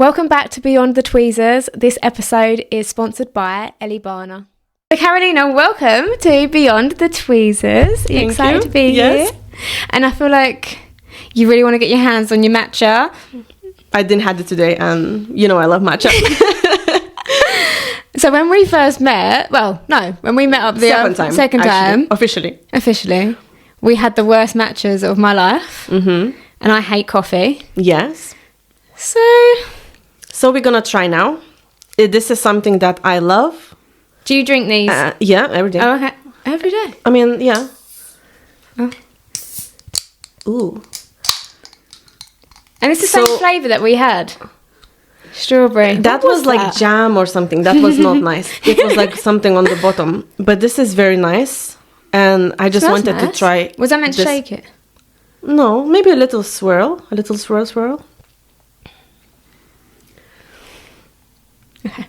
Welcome back to Beyond the Tweezers. This episode is sponsored by Ellie Barner. So Karolina, welcome to Beyond the Tweezers. Are you excited to be here? And I feel like you really want to get your hands on your matcha. I didn't have it today, and you know I love matcha. So when we first met, when we met up the second time, officially, we had the worst matchas of my life. Mm-hmm. And I hate coffee. Yes. So we're gonna try now. This is something that I love. Do you drink these? Yeah, every day. Oh, okay. Every day? I mean, yeah. Oh. Ooh. And it's the same flavour that we had. Strawberry. That was like jam or something. That was not nice. It was like something on the bottom. But this is very nice. And I just wanted to try. Was I meant to shake it? No, maybe a little swirl. A little swirl. Okay.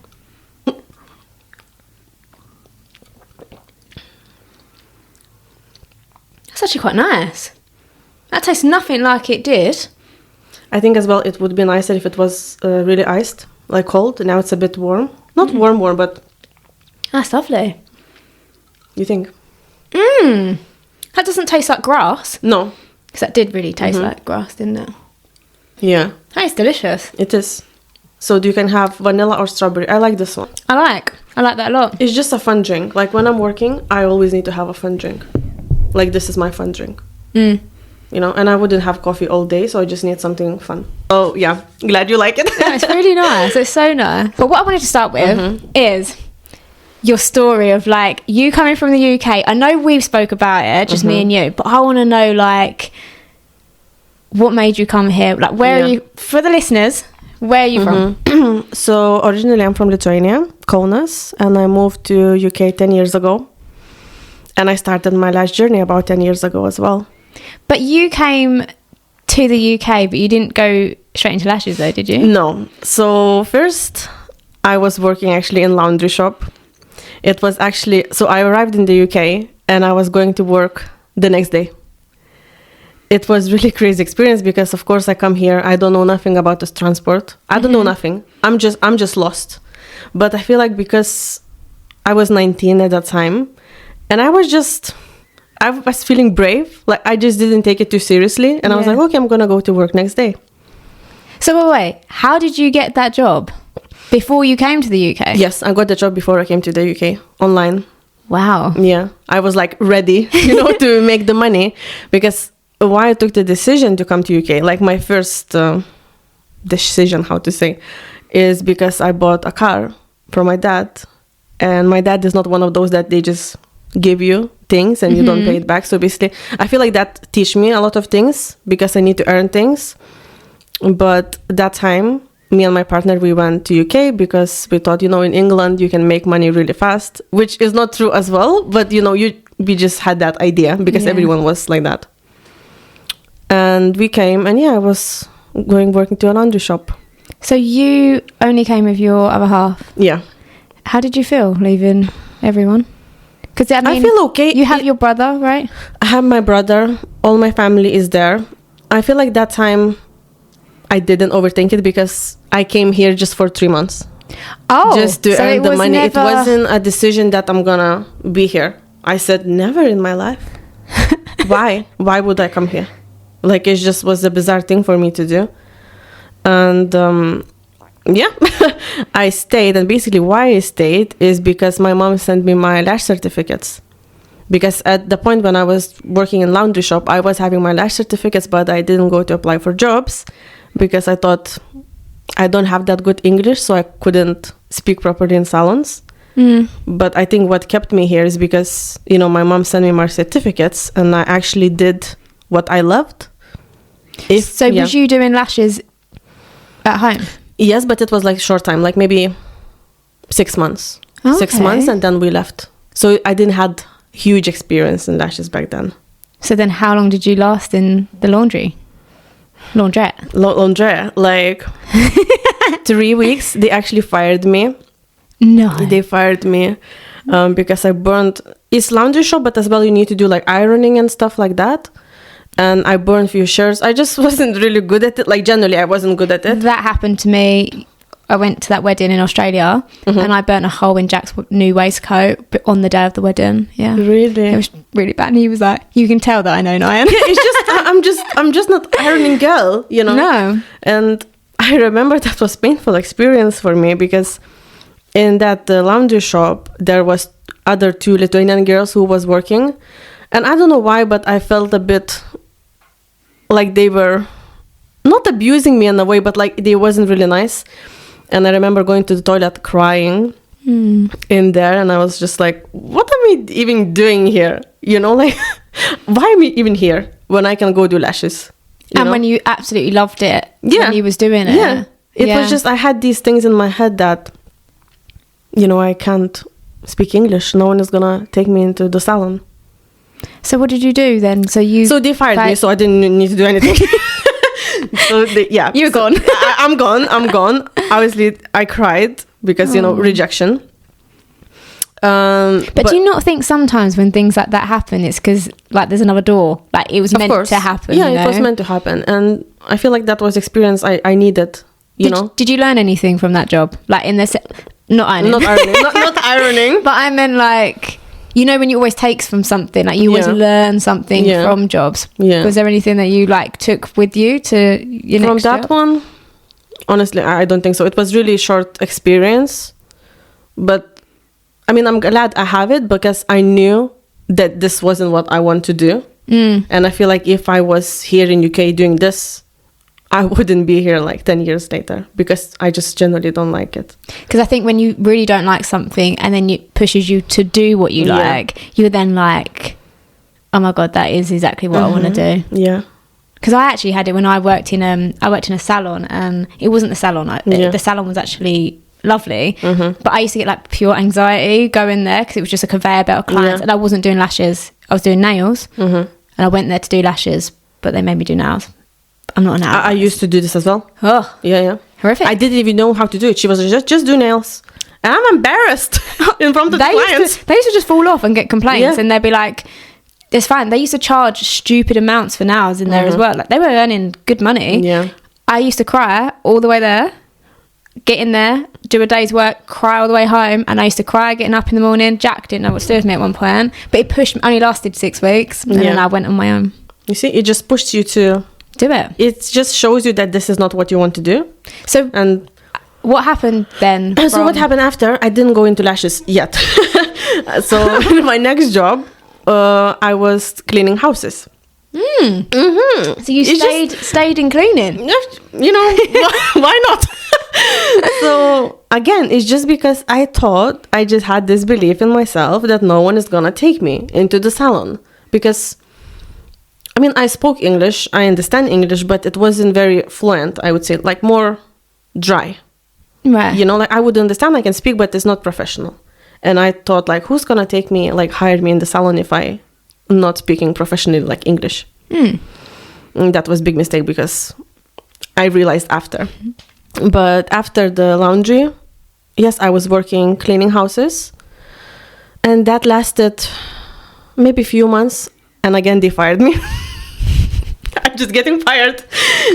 That's actually quite nice. That tastes nothing like it did. I think as well it would be nicer if it was really iced, like cold. Now it's a bit warm. Not warm, but... That's lovely. You think? That doesn't taste like grass. No. Because that did really taste like grass, didn't it? Yeah. That is delicious. It is. So you can have vanilla or strawberry. I like this one. I like that a lot. It's just a fun drink. Like when I'm working, I always need to have a fun drink. Like this is my fun drink. You know, and I wouldn't have coffee all day, so I just need something fun. Oh yeah, glad you like it. Yeah, it's really nice. It's so nice. But what I wanted to start with is your story of like you coming from the UK. I know we've spoke about it, just me and you, but I want to know like what made you come here. Like where are you, for the listeners, where are you from? So originally I'm from Lithuania, Kaunas, and I moved to UK 10 years ago. And I started my lash journey about 10 years ago as well. But you came to the UK, but you didn't go straight into lashes though, did you? No. So first I was working actually in laundry shop. It was actually, so I arrived in the UK and I was going to work the next day. It was really crazy experience because of course I come here, I don't know nothing about this transport. I don't know nothing. I'm just lost. But I feel like because I was 19 at that time, and I was feeling brave. Like I just didn't take it too seriously. And I was like, okay, I'm going to go to work next day. So wait, how did you get that job? Before you came to the UK? Yes, I got the job before I came to the UK, online. Wow. Yeah, I was like ready, to make the money. Because why I took the decision to come to UK, like my first decision, is because I bought a car for my dad. And my dad is not one of those that they just give you things and you don't pay it back. So basically, I feel like that teach me a lot of things because I need to earn things. But that time, me and my partner, we went to UK because we thought, in England, you can make money really fast, which is not true as well. But, we just had that idea because everyone was like that. And we came and I was working to a laundry shop. So you only came with your other half? Yeah. How did you feel leaving everyone? Because I feel okay. You have your brother, right? I have my brother. All my family is there. I feel like that time I didn't overthink it because I came here just for 3 months. Oh, just to earn the money. It wasn't a decision that I'm gonna be here. I said never in my life. Why? Why would I come here? Like it just was a bizarre thing for me to do. And I stayed, and basically why I stayed is because my mom sent me my lash certificates. Because at the point when I was working in laundry shop, I was having my lash certificates, but I didn't go to apply for jobs because I thought I don't have that good English, so I couldn't speak properly in salons. But I think what kept me here is because, my mom sent me my certificates and I actually did what I loved. Was you doing lashes at home? Yes, but it was like short time, like maybe 6 months. Okay. 6 months and then we left. So I didn't have huge experience in lashes back then. So then how long did you last in the laundrette? Laundrette, like 3 weeks. They actually fired me. No. They fired me because I burned... It's laundry shop, but as well you need to do like ironing and stuff like that. and I burned a few shirts. I just wasn't really good at it. Like, generally, I wasn't good at it. That happened to me. I went to that wedding in Australia and I burnt a hole in Jack's new waistcoat on the day of the wedding. Yeah. Really? It was really bad. And he was like, you can tell that I know Nyan. Yeah, it's just, I'm just not ironing girl, you know? No. And I remember that was painful experience for me because in that laundry shop, there was other 2 Lithuanian girls who was working. And I don't know why, but I felt a bit like they were not abusing me in a way, but like they wasn't really nice. And I remember going to the toilet crying in there. And I was just like, what am I even doing here? You know, like, why am I even here when I can go do lashes? And when you absolutely loved it when you was doing it. Yeah. It was just, I had these things in my head that, you know, I can't speak English. No one is going to take me into the salon. So what did you do then? So they fired me, so I didn't need to do anything. So you're gone. I'm gone. Obviously, I cried because you know, rejection. But do you not think sometimes when things like that happen, it's because like there's another door, like it was meant to happen? Yeah, it was meant to happen, and I feel like that was experience I needed. You know, did you learn anything from that job? Like in this, not ironing, not ironing, but I meant like. You know when you always take from something, like you always learn something from jobs. Yeah. Was there anything that you like took with you to your next job? From that one? Honestly, I don't think so. It was really short experience. But, I mean, I'm glad I have it because I knew that this wasn't what I want to do. And I feel like if I was here in UK doing this, I wouldn't be here like 10 years later because I just generally don't like it. Because I think when you really don't like something and then it pushes you to do what you like, you're then like, oh my God, that is exactly what I want to do. Yeah. Because I actually had it when I worked in a salon, and it wasn't the salon. The salon was actually lovely, but I used to get like pure anxiety going there because it was just a conveyor belt of clients, and I wasn't doing lashes. I was doing nails, and I went there to do lashes, but they made me do nails. I'm not an nail. I used to do this as well. Oh, yeah. Horrific. I didn't even know how to do it. She was just do nails. And I'm embarrassed in front of the clients. They used to just fall off and get complaints, and they'd be like, it's fine. They used to charge stupid amounts for nails in there as well. Like they were earning good money. Yeah. I used to cry all the way there, get in there, do a day's work, cry all the way home, and I used to cry getting up in the morning. Jack didn't know what to do with me at one point, but it pushed me. Only lasted 6 weeks, and then I went on my own. You see, it just pushed you to do it. It just shows you that this is not what you want to do. So, and what happened then? So what happened after? I didn't go into lashes yet. So my next job, I was cleaning houses. So you stayed in cleaning? You know, why not? So again, it's just because I thought, I just had this belief in myself that no one is gonna take me into the salon. Because I mean, I spoke English, I understand English, but it wasn't very fluent, I would say, like more dry. Right. You know, like I would understand, I can speak, but it's not professional. And I thought, like, who's gonna take me, like, hire me in the salon if I'm not speaking professionally, like, English? And that was a big mistake because I realized after. But after the laundry, yes, I was working cleaning houses. And that lasted maybe a few months. And again, they fired me. I'm just getting fired.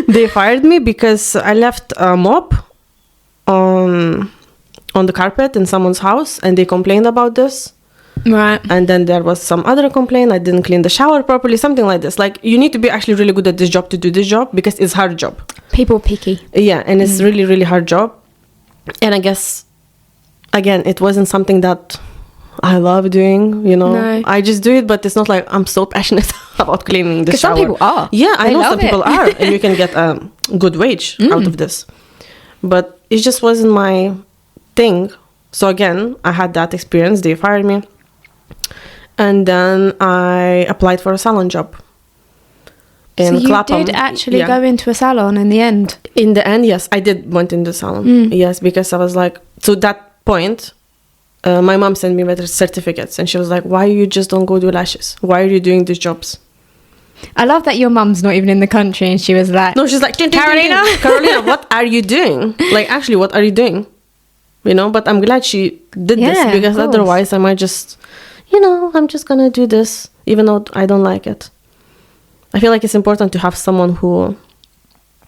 They fired me because I left a mop on the carpet in someone's house, and they complained about this. Right. And then there was some other complaint. I didn't clean the shower properly, something like this. Like, you need to be actually really good at this job to do this job because it's a hard job. People picky. Yeah, and it's really, really hard job. And I guess, again, it wasn't something that I love doing, you know. No. I just do it, but it's not like I'm so passionate about cleaning the shower. Because some people are. Yeah, I know some people are. And you can get a good wage out of this. But it just wasn't my thing. So again, I had that experience. They fired me. And then I applied for a salon job. So you did actually go into a salon in the end? In the end, yes. I did went into the salon. Yes, because I was like... So that point... my mom sent me better certificates, and she was like, why you just don't go do lashes? Why are you doing these jobs? I love that your mum's not even in the country, and she was like... No, she's like, Karolina, Karolina, what are you doing? Like, actually, what are you doing? You know, but I'm glad she did this, because otherwise I might just, you know, I'm just gonna do this, even though I don't like it. I feel like it's important to have someone who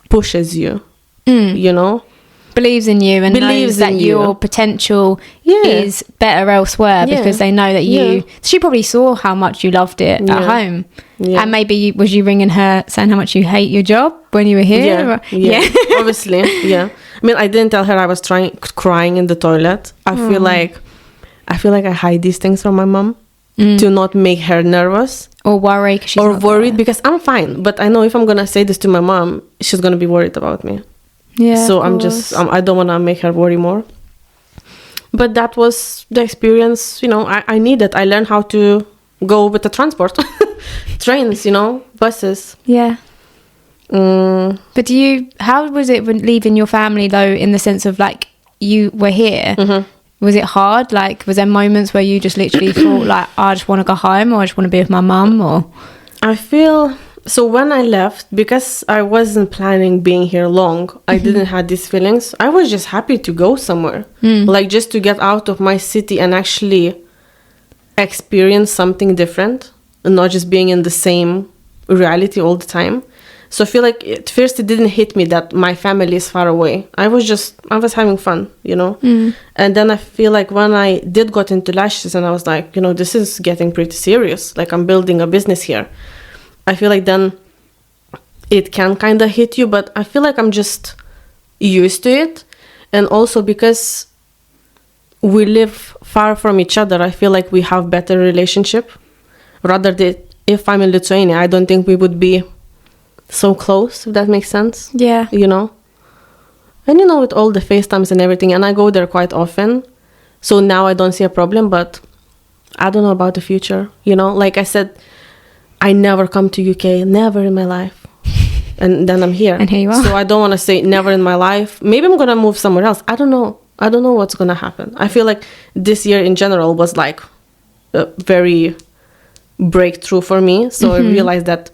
pushes you, you know? Believes in you and knows that your potential is better elsewhere because they know that you... She probably saw how much you loved it at home. Yeah. And maybe was you ringing her saying how much you hate your job when you were here? Yeah. Obviously, yeah. I mean, I didn't tell her I was crying in the toilet. I feel like I hide these things from my mom to not make her nervous. Or worry. Or worried because I'm fine. But I know if I'm going to say this to my mom, she's going to be worried about me. Yeah. So I don't want to make her worry more. But that was the experience, you know, I needed. I learned how to go with the transport. Trains, you know, buses. Yeah. But how was it when leaving your family though, in the sense of like you were here? Was it hard? Like, was there moments where you just literally thought like, I just want to go home, or I just want to be with my mum? Or I feel... So when I left, because I wasn't planning being here long, I didn't have these feelings. I was just happy to go somewhere. Like, just to get out of my city and actually experience something different, and not just being in the same reality all the time. So I feel like at first it didn't hit me that my family is far away. I was having fun, you know? And then I feel like when I did got into lashes and I was like, you know, this is getting pretty serious. Like, I'm building a business here. I feel like then it can kind of hit you, but I feel like I'm just used to it. And also because we live far from each other, I feel like we have better relationship. Rather than if I'm in Lithuania, I don't think we would be so close, if that makes sense. Yeah. You know? And you know, with all the FaceTimes and everything, and I go there quite often. So now I don't see a problem, but I don't know about the future. You know, like I said, I never come to UK, never in my life. And then I'm here. And here you are. So I don't want to say never in my life. Maybe I'm going to move somewhere else. I don't know. I don't know what's going to happen. I feel like this year in general was like a very breakthrough for me. So I realized that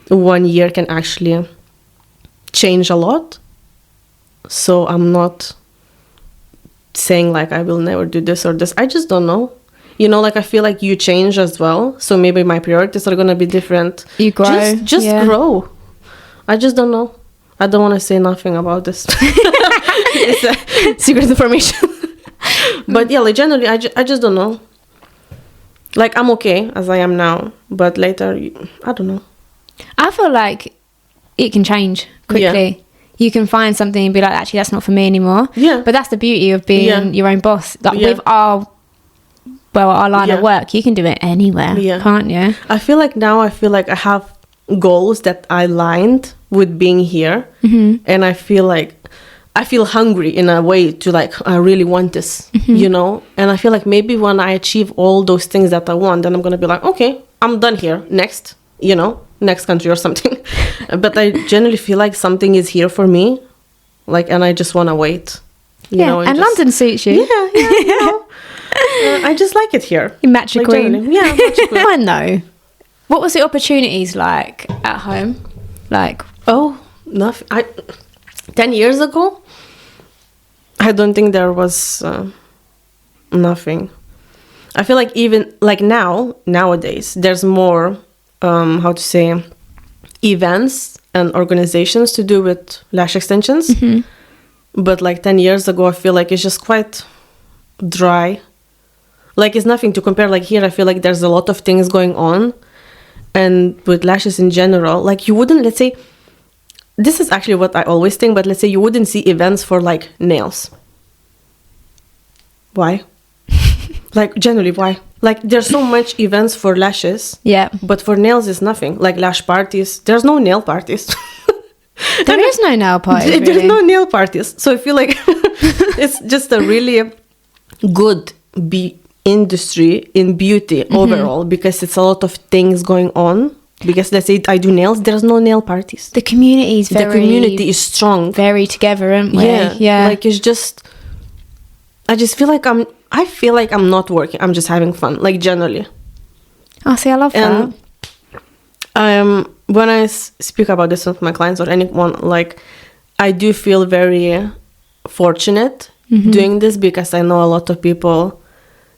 1 year can actually change a lot. So I'm not saying like I will never do this or this. I just don't know. You know, like I feel like you change as well. So maybe my priorities are going to be different. You grow. Just grow. I just don't know. I don't want to say nothing about this. It's a secret information. But yeah, like generally, I just don't know. Like I'm okay as I am now. But later, I don't know. I feel like it can change quickly. Yeah. You can find something and be like, actually, that's not for me anymore. Yeah. But that's the beauty of being your own boss. Like with our line of work, you can do it anywhere, can't you? I feel like I have goals that I aligned with being here. And I feel hungry in a way to like, I really want this, you know? And I feel like maybe when I achieve all those things that I want, then I'm going to be like, okay, I'm done here. Next, you know, next country or something. But I generally feel like something is here for me. Like, and I just want to wait. You know, and London suits you. Yeah, you know. I just like it here. You match a queen. Yeah, match a queen. I know. What was the opportunities like at home? Like, nothing. 10 years ago, I don't think there was nothing. I feel like even like nowadays, there's more, events and organizations to do with lash extensions. But like 10 years ago, I feel like it's just quite dry. Like it's nothing to compare. Like here, I feel like there's a lot of things going on. And with lashes in general, like you wouldn't, let's say, this is actually what I always think, but let's say you wouldn't see events for like nails. Why? Like generally, why? Like there's so much events for lashes. Yeah. But for nails is nothing. Like lash parties. There's no nail parties. There is no nail party. Really. There's no nail parties. So I feel like it's just a really good industry in beauty overall, because it's a lot of things going on. Because let's say I do nails, there's no nail parties. The community is strong. Very together, aren't we? Yeah. Like it's just, I feel like I'm not working. I'm just having fun. Like generally. Oh, see, I love that. When I speak about this with my clients or anyone, like I do feel very fortunate doing this, because I know a lot of people,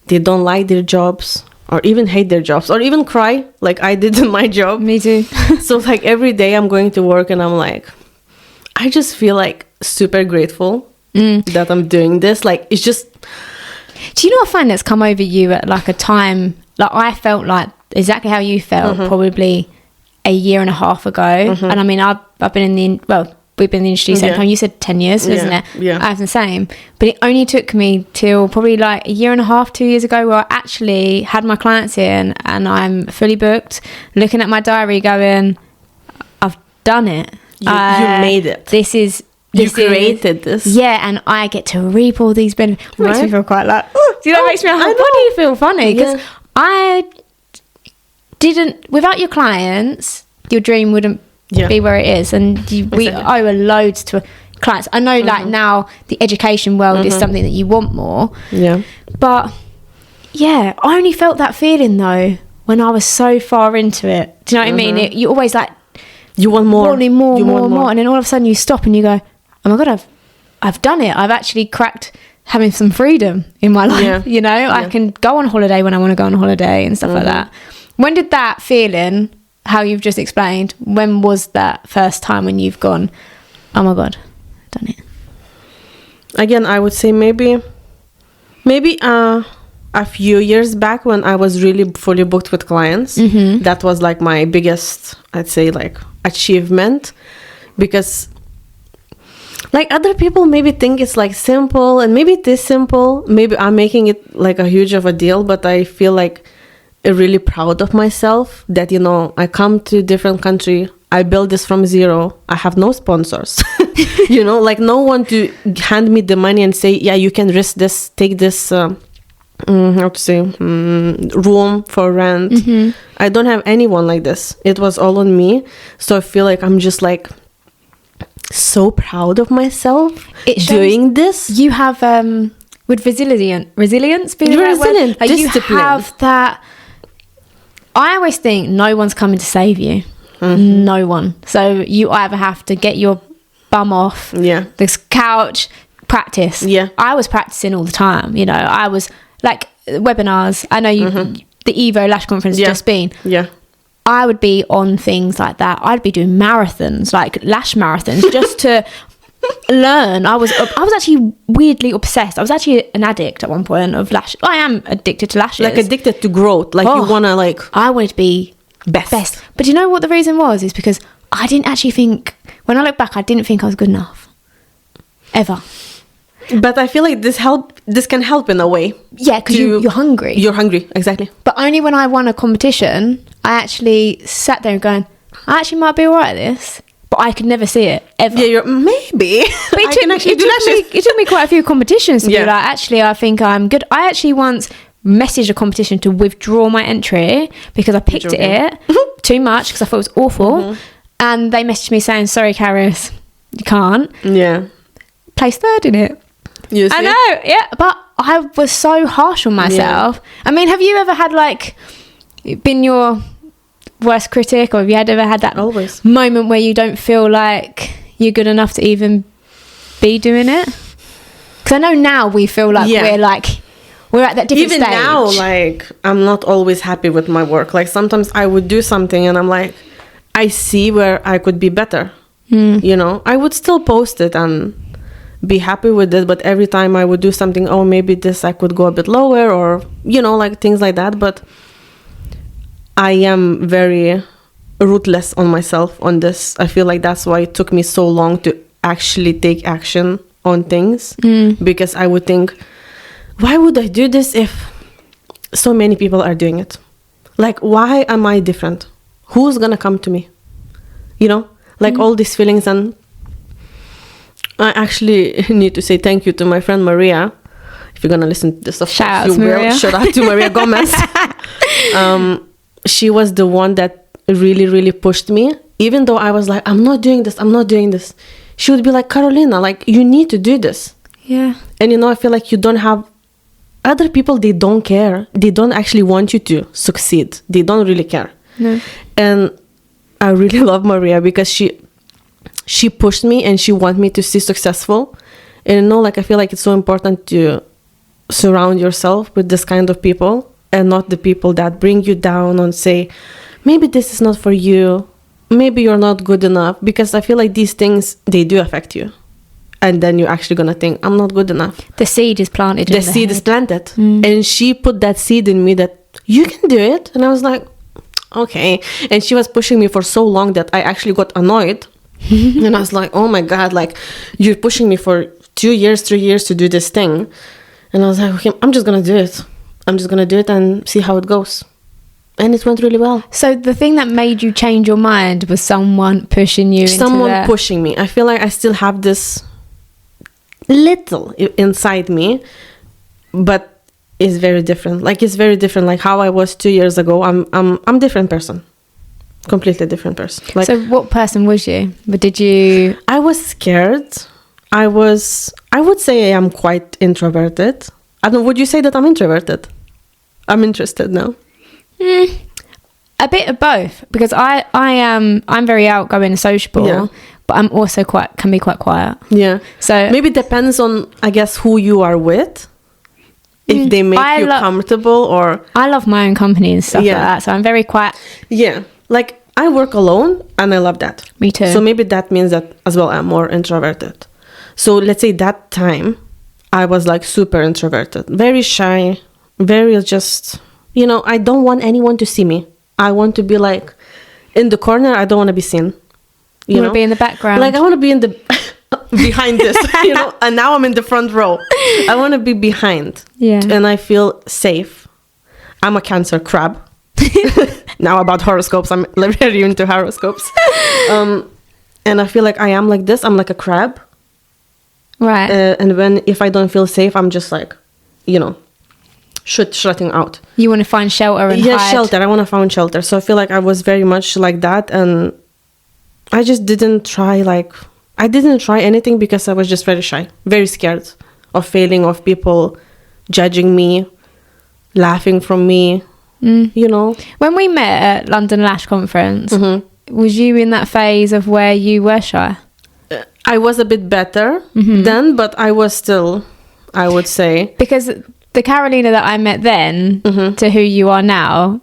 they don't like their jobs. or even hate their jobs or even cry like I did in my job. Me too. So like every day I'm going to work and I'm like, I just feel like super grateful that I'm doing this. Like it's just... Do you know what I find that's come over you at like a time, like I felt like exactly how you felt probably a year and a half ago. And I mean, I've been in the, we've been in the industry same time. You said 10 years, isn't it? Yeah. I was the same. But it only took me till probably like a year and a half, 2 years ago, where I actually had my clients in and I'm fully booked, looking at my diary going, I've done it. You made it. You created this. Yeah, and I get to reap all these benefits. It makes me feel quite like, do you know, it makes me like, why do you feel funny? Because I didn't, without your clients, your dream wouldn't be where it is. And we owe loads to clients. I know like now the education world is something that you want more. Yeah. But yeah, I only felt that feeling though when I was so far into it. Do you know what I mean? You always like, you want more. Wanting more. And then all of a sudden you stop and you go, oh my God, I've done it. I've actually cracked having some freedom in my life. You know, I can go on holiday when I want to go on holiday and stuff like that. When did that feeling, how you've just explained, when was that first time when you've gone, oh my God, I've done it? Again, I would say maybe a few years back when I was really fully booked with clients. That was like my biggest, I'd say, like achievement, because like other people maybe think it's like simple, and maybe it is simple. Maybe I'm making it like a huge of a deal, but I feel like really proud of myself that, you know, I come to a different country, I build this from zero, I have no sponsors, you know, like no one to hand me the money and say, yeah, you can risk this, take this room for rent. I don't have anyone like this. It was all on me. So I feel like I'm just like so proud of myself doing this. You have with resilience being you're resilient, like you have that. I always think no one's coming to save you. No one. So you either have to get your bum off this couch, practice. I was practicing all the time, you know. I was like webinars. I know you the Evo Lash Conference just been. I would be on things like that. I'd be doing marathons, like lash marathons, just to learn. I was actually weirdly obsessed. I was actually an addict at one point of lash. I am addicted to lashes. Like addicted to growth. Like you wanna like. I wanted to be best. But do you know what the reason was? Is because I didn't actually think. When I look back, I didn't think I was good enough. Ever. But I feel like this can help in a way. Yeah, because you're hungry. You're hungry, exactly. But only when I won a competition, I actually sat there going, I actually might be all right at this. But I could never see it, ever. Yeah, maybe. But it took me quite a few competitions to be like, actually, I think I'm good. I actually once messaged a competition to withdraw my entry because I picked it too much because I thought it was awful. And they messaged me saying, sorry, Karis, you can't. Yeah. Place third in it. I know, yeah, but I was so harsh on myself. I mean, have you ever had like been your worst critic, or have you ever had that moment where you don't feel like you're good enough to even be doing it? Because I know now we feel like we're at that different even stage. Even now, like I'm not always happy with my work. Like sometimes I would do something and I'm like, I see where I could be better. You know, I would still post it and be happy with it, but every time I would do something, oh, maybe this I could go a bit lower, or you know, like things like that. But I am very ruthless on myself on this. I feel like that's why it took me so long to actually take action on things, because I would think, why would I do this if so many people are doing it? Like, why am I different? Who's gonna come to me? You know, like all these feelings. And I actually need to say thank you to my friend Maria. If you're gonna listen to this, of shout course you will. Maria. Shout out to Maria Gomez. She was the one that really, really pushed me. Even though I was like, I'm not doing this. She would be like, Karolina, like you need to do this. Yeah. And you know, I feel like you don't have other people. They don't care. They don't actually want you to succeed. They don't really care. No. And I really love Maria because she pushed me and she wanted me to see successful. And you know, like I feel like it's so important to surround yourself with this kind of people and not the people that bring you down and say, maybe this is not for you, maybe you're not good enough. Because I feel like these things, they do affect you. And then you're actually gonna think, I'm not good enough. The seed is planted. The seed is planted. And she put that seed in me that you can do it. And I was like, okay. And she was pushing me for so long that I actually got annoyed. And I was like, oh my God, like, you're pushing me for 2 years, 3 years to do this thing. And I was like, okay, I'm just gonna do it. I'm just gonna do it and see how it goes. And it went really well. So the thing that made you change your mind was someone pushing you Someone pushing me. I feel like I still have this little inside me, but it's very different. Like, it's very different. Like how I was 2 years ago, I'm different person. Completely different person. Like, so what person was you? But did you... I was scared. I would say I am quite introverted. I don't, would you say that I'm introverted? I'm interested now. A bit of both, because I'm very outgoing and sociable, but I'm also can be quite quiet. Yeah. So maybe it depends on, I guess, who you are with. If they make you comfortable, or... I love my own company and stuff like that, so I'm very quiet. Yeah. Like, I work alone and I love that. Me too. So maybe that means that as well I'm more introverted. So let's say that time I was like super introverted, very shy, very just, I don't want anyone to see me. I want to be like in the corner. I don't want to be seen. You want to be in the background. Like, I want to be in the behind this, and now I'm in the front row. I want to be behind. Yeah. And I feel safe. I'm a Cancer crab. Now about horoscopes, I'm very into horoscopes. And I feel like I am like this. I'm like a crab. Right. And if I don't feel safe, I'm just like, shutting out. You want to find shelter and hide. Shelter. I want to find shelter. So I feel like I was very much like that. And I just didn't try anything because I was just very shy, very scared of failing, of people judging me, laughing from me. When we met at London Lash Conference, was you in that phase of where you were shy? I was a bit better then, but I was still, I would say. Because the Karolina that I met then to who you are now,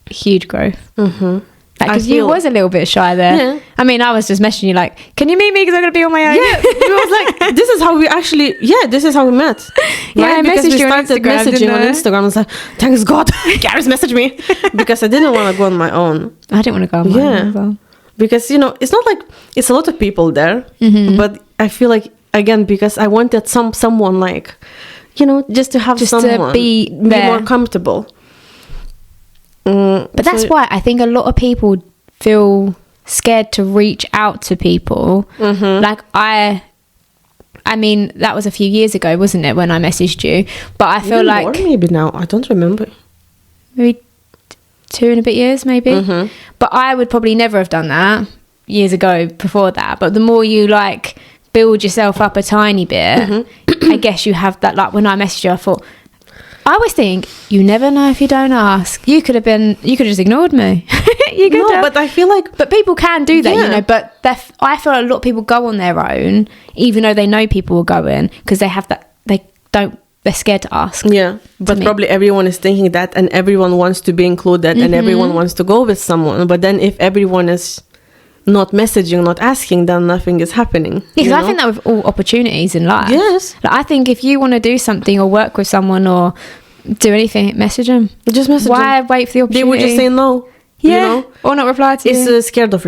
huge growth. Because you was a little bit shy there. Yeah. I mean, I was just messaging you like, can you meet me because I'm going to be on my own? Yeah, it was like, this is how we met. Yeah, right? I because messaged we you on started Instagram, messaging on Instagram. I was like, thanks God, Gary's messaged me. Because I didn't want to go on my own. I didn't want to go on my own as well. Because, it's not like, it's a lot of people there. But I feel like, again, because I wanted someone like, just to have someone. To be more comfortable. But that's why I think a lot of people feel scared to reach out to people. Like I mean, that was a few years ago, wasn't it, when I messaged you? But I feel like more, maybe now, I don't remember. Maybe 2 and a bit years, maybe. But I would probably never have done that years ago before that. But the more you like build yourself up a tiny bit, I guess you have that. Like when I messaged you, I thought, I always think you never know if you don't ask. You could have just ignored me. You could have. But I feel like, but people can do that, But I feel like a lot of people go on their own, even though they know people are going, because they have that. They're scared to ask. Yeah, but probably everyone is thinking that, and everyone wants to be included, and everyone wants to go with someone. But then, if everyone is not messaging, not asking, then nothing is happening. Because I think that with all opportunities in life. Yes. Like, I think if you want to do something or work with someone or do anything, message them. Just message them. Why wait for the opportunity? They would just say no. Yeah. Or not reply to you. It's scared of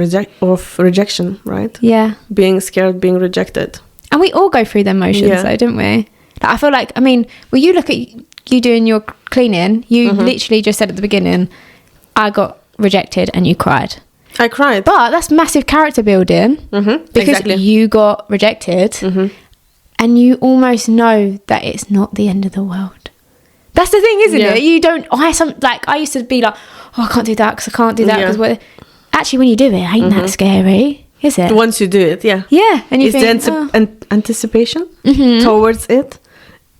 rejection, right? Yeah. Being scared, being rejected. And we all go through them motions though, don't we? Like, I feel like, well, you look at you doing your cleaning, you literally just said at the beginning, I got rejected and you cried. I cried. But that's massive character building because you got rejected and you almost know that it's not the end of the world. That's the thing, isn't it? You don't, I used to be like, oh, I can't do that because I can't do that because actually when you do it, ain't that scary, is it? Once you do it, yeah. Yeah. And you it's think, the anticipation towards it.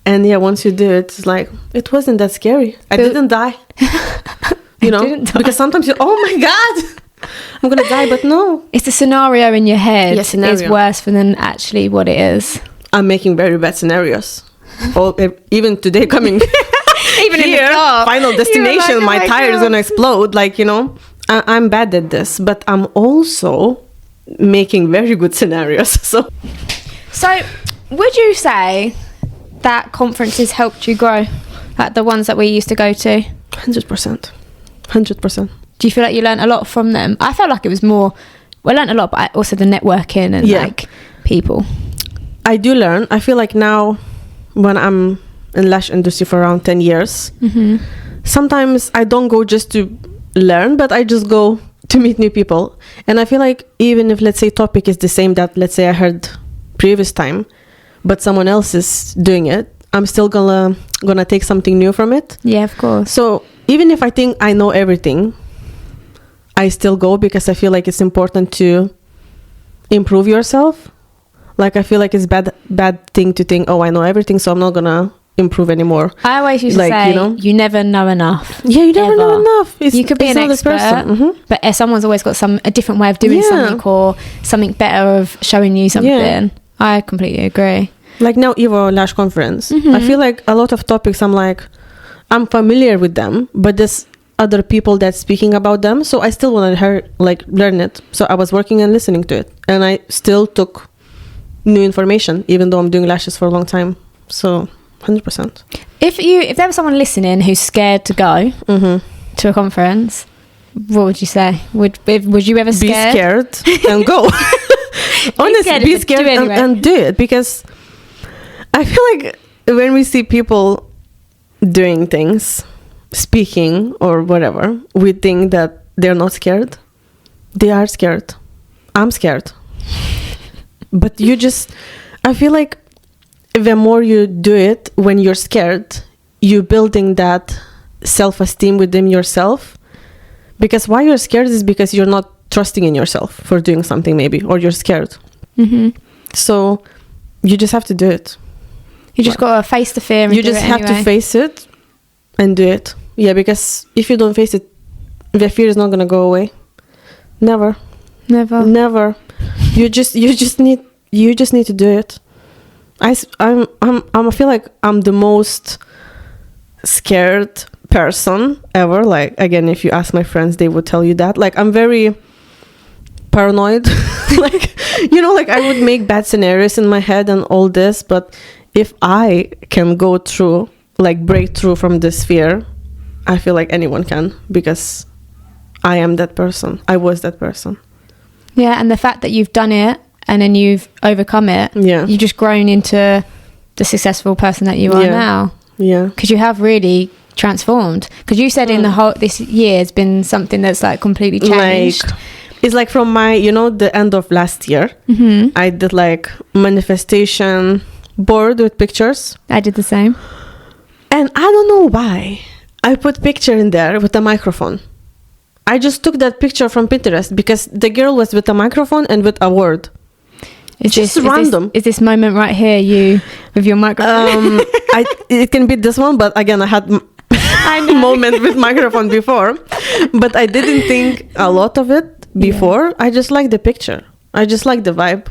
And once you do it, it's like, it wasn't that scary. I didn't die. Because sometimes oh my God, I'm going to die, but no. It's the scenario in your head is worse than actually what it is. I'm making very bad scenarios. Even today coming Even in the here, car. final You were destination, like, oh my my tire is God. gonna explode. Like, you know, I'm bad at this, but I'm also making very good scenarios. So would you say that conferences helped you grow, like the ones that we used to go to? 100%. Do you feel like you learned a lot from them? I felt like it was more, well, I learned a lot, but also the networking and like people. I do learn. I feel like now when I'm in lash industry for around 10 years, sometimes I don't go just to learn, but I just go to meet new people. And I feel like even if, let's say, topic is the same that, let's say, I heard previous time, but someone else is doing it, I'm still gonna take something new from it. Yeah, of course. So even if I think I know everything, I still go because I feel like it's important to improve yourself. Like, I feel like it's bad thing to think, oh, I know everything, so I'm not gonna improve anymore. I always used to say, you never know enough. Yeah, you never know enough. You could be an expert, but someone's always got a different way of doing something, or something better of showing you something. Yeah. I completely agree. Like now, Evo Lash Conference, I feel like a lot of topics I'm familiar with them, but there's other people that's speaking about them, so I still want to learn it. So I was working and listening to it, and I still took new information, even though I'm doing lashes for a long time. So 100%. If there was someone listening who's scared to go to a conference, what would you say? Would you ever be scared and go? Honestly, be scared and do it, because I feel like when we see people doing things, speaking or whatever, we think that they're not scared. They are scared. I'm scared. But I feel like the more you do it when you're scared, you're building that self-esteem within yourself. Because why you're scared is because you're not trusting in yourself for doing something maybe, or you're scared. So you just have to do it. You just got to face the fear and you just have to face it and do it. Yeah, because if you don't face it, the fear is not going to go away. Never. You just need to do it. I feel like I'm the most scared person ever. Like, again, if you ask my friends, they would tell you that. Like, I'm very paranoid. Like, like I would make bad scenarios in my head and all this, but if I can go through, like break through from this fear, I feel like anyone can, because I am that person. I was that person. Yeah, and the fact that you've done it and then you've overcome it, you've just grown into the successful person that you are now. Yeah. Because you have really transformed. Because you said in this year has been something that's like completely changed. Like, it's like from my, the end of last year, I did like manifestation board with pictures. I did the same. And I don't know why I put picture in there with a microphone. I just took that picture from Pinterest because the girl was with a microphone and with a word. It's just random. Is this moment right here you with your microphone? It can be this one, but again, I had a moment with microphone before, but I didn't think a lot of it before. Yeah. I just liked the picture. I just liked the vibe,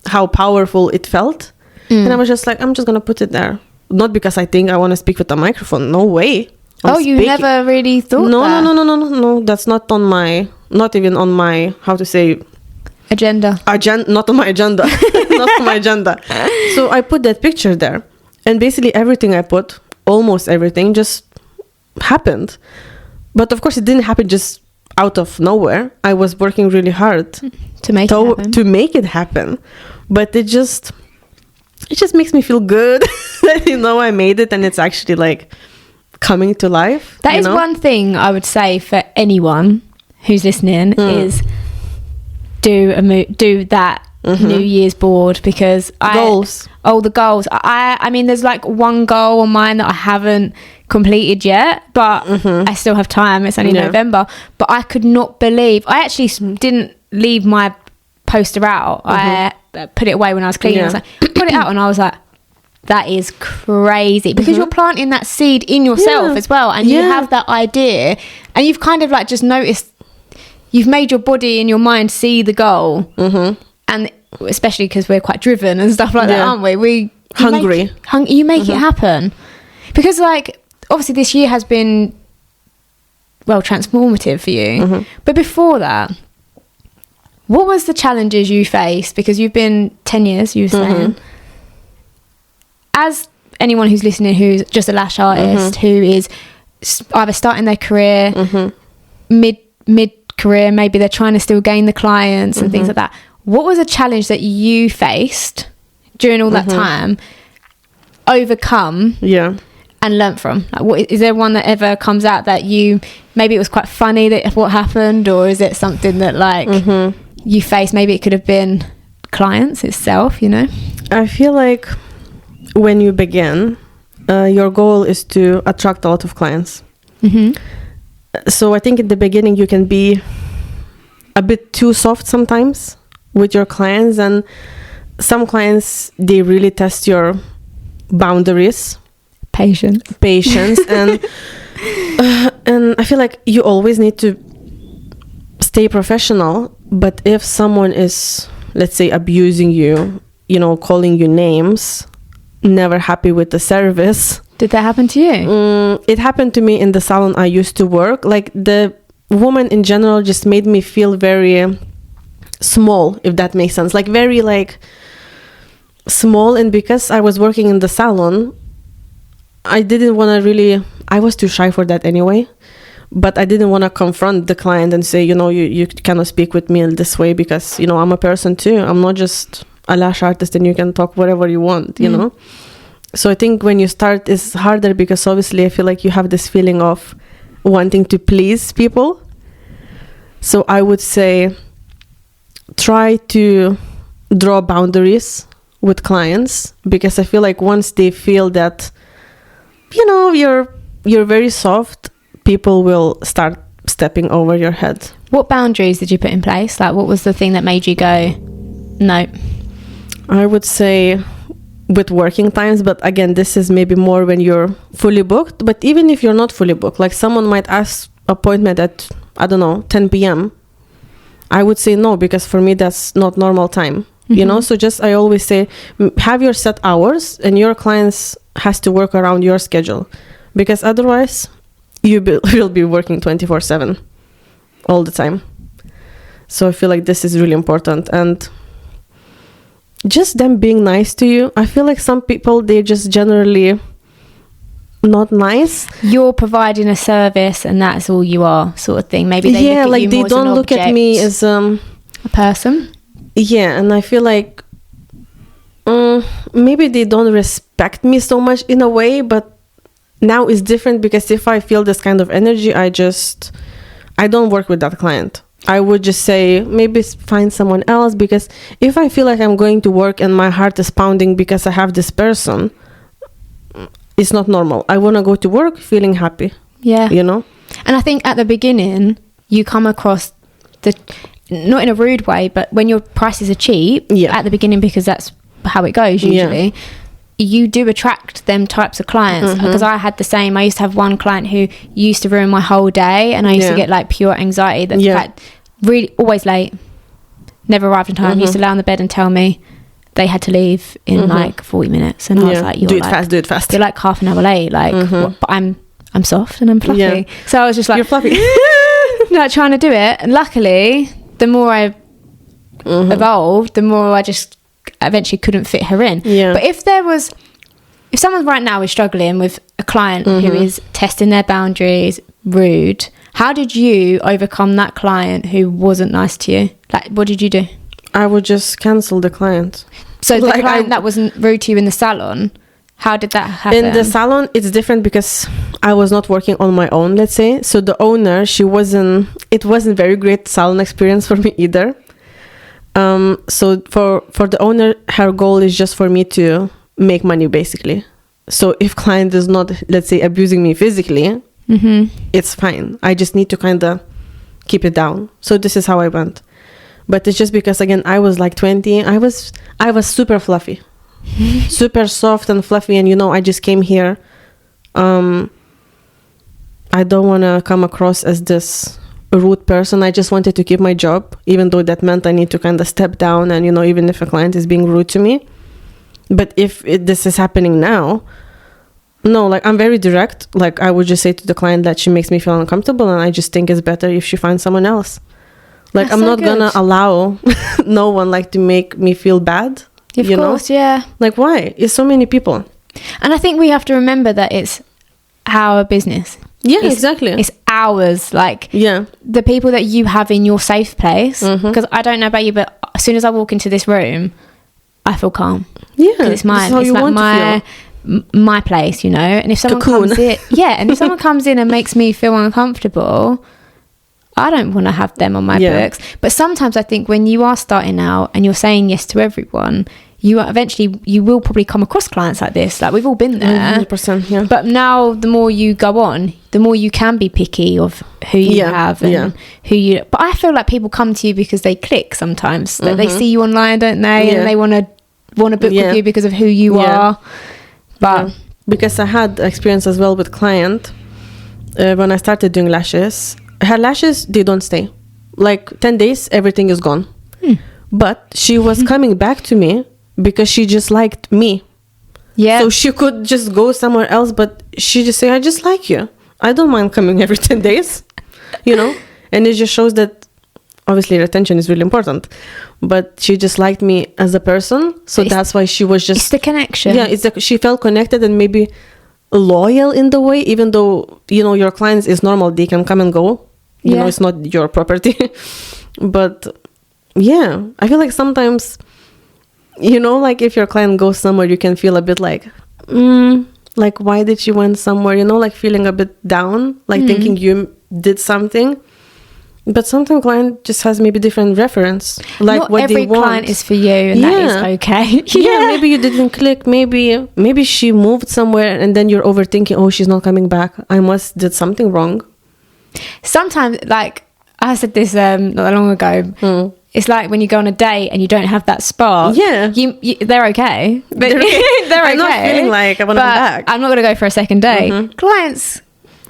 how powerful it felt. And I was just like, I'm just going to put it there. Not because I think I want to speak with a microphone. No way. You never really thought that? No. That's not even on my, how to say... Agenda. Not on my agenda. Not on my agenda. So I put that picture there. And basically everything I put, almost everything, just happened. But of course it didn't happen just out of nowhere. I was working really hard to make it happen. But it just makes me feel good that, I made it and it's actually like coming to life. That is one thing I would say for anyone who's listening is do that New Year's board, because goals. The goals. I mean, there's like one goal on mine that I haven't completed yet, but I still have time. It's only November, but I could not believe I actually didn't leave my poster out. I put it away when I was cleaning. I was like, put it out, and I was like, that is crazy, because you're planting that seed in yourself as well, and you have that idea, and you've kind of like just noticed, you've made your body and your mind see the goal, and especially because we're quite driven and stuff like that, aren't we? You make it happen, because like obviously this year has been, well, transformative for you. Mm-hmm. But before that, what was the challenges you faced? Because you've been 10 years, you were saying. As anyone who's listening who's just a lash artist, who is either starting their career, mid-career, maybe they're trying to still gain the clients and things like that. What was a challenge that you faced during all that time, overcome and learnt from? Like, what, is there one that ever comes out that you, maybe it was quite funny that what happened, or is it something that like you faced, maybe it could have been clients itself, you know? I feel like when you begin, your goal is to attract a lot of clients. So I think in the beginning you can be a bit too soft sometimes with your clients, and some clients, they really test your boundaries, patience and I feel like you always need to stay professional. But if someone is, let's say, abusing you, you know, calling you names, never happy with the service. Did that happen to you? It happened to me in the salon I used to work. Like, the woman in general just made me feel very small, if that makes sense. Like, very like small. And because I was working in the salon, I didn't want to really, I was too shy for that anyway. But I didn't want to confront the client and say, you know, you cannot speak with me in this way, because, you know, I'm a person too. I'm not just a lash artist and you can talk whatever you want, you know. So I think when you start, it's harder, because obviously I feel like you have this feeling of wanting to please people. So I would say try to draw boundaries with clients, because I feel like once they feel that, you know, you're very soft, people will start stepping over your head. What boundaries did you put in place? Like, what was the thing that made you go, no? I would say with working times, but again, this is maybe more when you're fully booked. But even if you're not fully booked, like someone might ask appointment at, I don't know, 10 p.m. I would say no, because for me that's not normal time, you know. So just, I always say, have your set hours, and your clients has to work around your schedule, because otherwise you will be working 24/7 all the time. So I feel like this is really important. And just them being nice to you. I feel like some people, they just generally not nice. You're providing a service and that's all you are, sort of thing. Maybe they look at like you they more don't as an look at me as a person. Yeah, and I feel like maybe they don't respect me so much in a way, but now it's different, because if I feel this kind of energy, I don't work with that client. I would just say maybe find someone else, because if I feel like I'm going to work and my heart is pounding because I have this person, it's not normal. I want to go to work feeling happy. Yeah. You know? And I think at the beginning, you come across not in a rude way, but when your prices are cheap at the beginning, because that's how it goes usually, you do attract them types of clients. Because I had the same. I used to have one client who used to ruin my whole day, and I used to get like pure anxiety. That fact, really always late, never arrived in time. Used to lay on the bed and tell me they had to leave in like 40 minutes, and I was like, do it fast. You're like half an hour late. Like, what? But I'm soft and I'm fluffy. So I was just like, you're fluffy. Like trying to do it. And luckily, the more I evolved, the more I just eventually couldn't fit her in. But if someone right now is struggling with a client who is testing their boundaries, rude, how did you overcome that client who wasn't nice to you? Like, what did you do? I would just cancel the client. So the client that wasn't rude to you in the salon, how did that happen? In the salon, it's different, because I was not working on my own, let's say. So the owner, it wasn't very great salon experience for me either. So for the owner, her goal is just for me to make money, basically. So if client is not, let's say, abusing me physically, it's fine. I just need to kind of keep it down. So this is how I went. But it's just because, again, I was like 20. I was super fluffy, super soft and fluffy. And, you know, I just came here. I don't want to come across as this rude person. I just wanted to keep my job, even though that meant I need to kind of step down, and, you know, even if a client is being rude to me. But if this is happening now, No, like I'm very direct. Like I would just say to the client that she makes me feel uncomfortable, and I just think it's better if she finds someone else. Like That's I'm so not gonna good. allow no one like to make me feel bad. Of you course, know? yeah. Like why? It's so many people. And I think we have to remember that it's our business. Yeah, It's- exactly. It's ours. Like Yeah. the people that you have in your safe place. Mhm. Because I don't know about you, but as soon as I walk into this room, I feel calm. Yeah. Because it's mine. This is how It's you like want to my my place, you know. And if someone Cocoon. comes in, yeah, and if someone comes in and makes me feel uncomfortable, I don't want to have them on my Yeah. books. But sometimes I think when you are starting out and you're saying yes to everyone, you are eventually you will probably come across clients like this. Like we've all been there. 100%. Yeah. But now the more you go on, the more you can be picky of who you Yeah, have and yeah. who you. But I feel like people come to you because they click sometimes. That they see you online, don't they? Yeah. And they want to book Yeah. with you because of who you Yeah. are. But Yeah. Because I had experience as well with client when I started doing lashes. Her lashes, they don't stay. Like 10 days, everything is gone. But she was coming back to me because she just liked me. yeah, So she could just go somewhere else, but she just say, I just like you. I don't mind coming every 10 days, you know? And it just shows that obviously retention is really important. But she just liked me as a person. So It's- that's why she was just... it's the connection. Yeah, she felt connected and maybe loyal in the way, even though, you know, your clients is normal. They can come and go. You know, Yeah. it's not your property. But yeah, I feel like sometimes, you know, like if your client goes somewhere, you can feel a bit like, like why did she went somewhere? You know, like feeling a bit down, like thinking you did something. But sometimes client just has maybe different reference, like Not what every they want. client is for you, and Yeah. that is okay. Yeah, maybe you didn't click. Maybe she moved somewhere, and then you're overthinking. Oh, she's not coming back. I must did something wrong. Sometimes, like I said this not that long ago, it's like when you go on a date and you don't have that spark. Yeah. you they're okay. They're okay. They're I'm not okay. feeling like I wanna come but back. I'm not going to go for a second date. Clients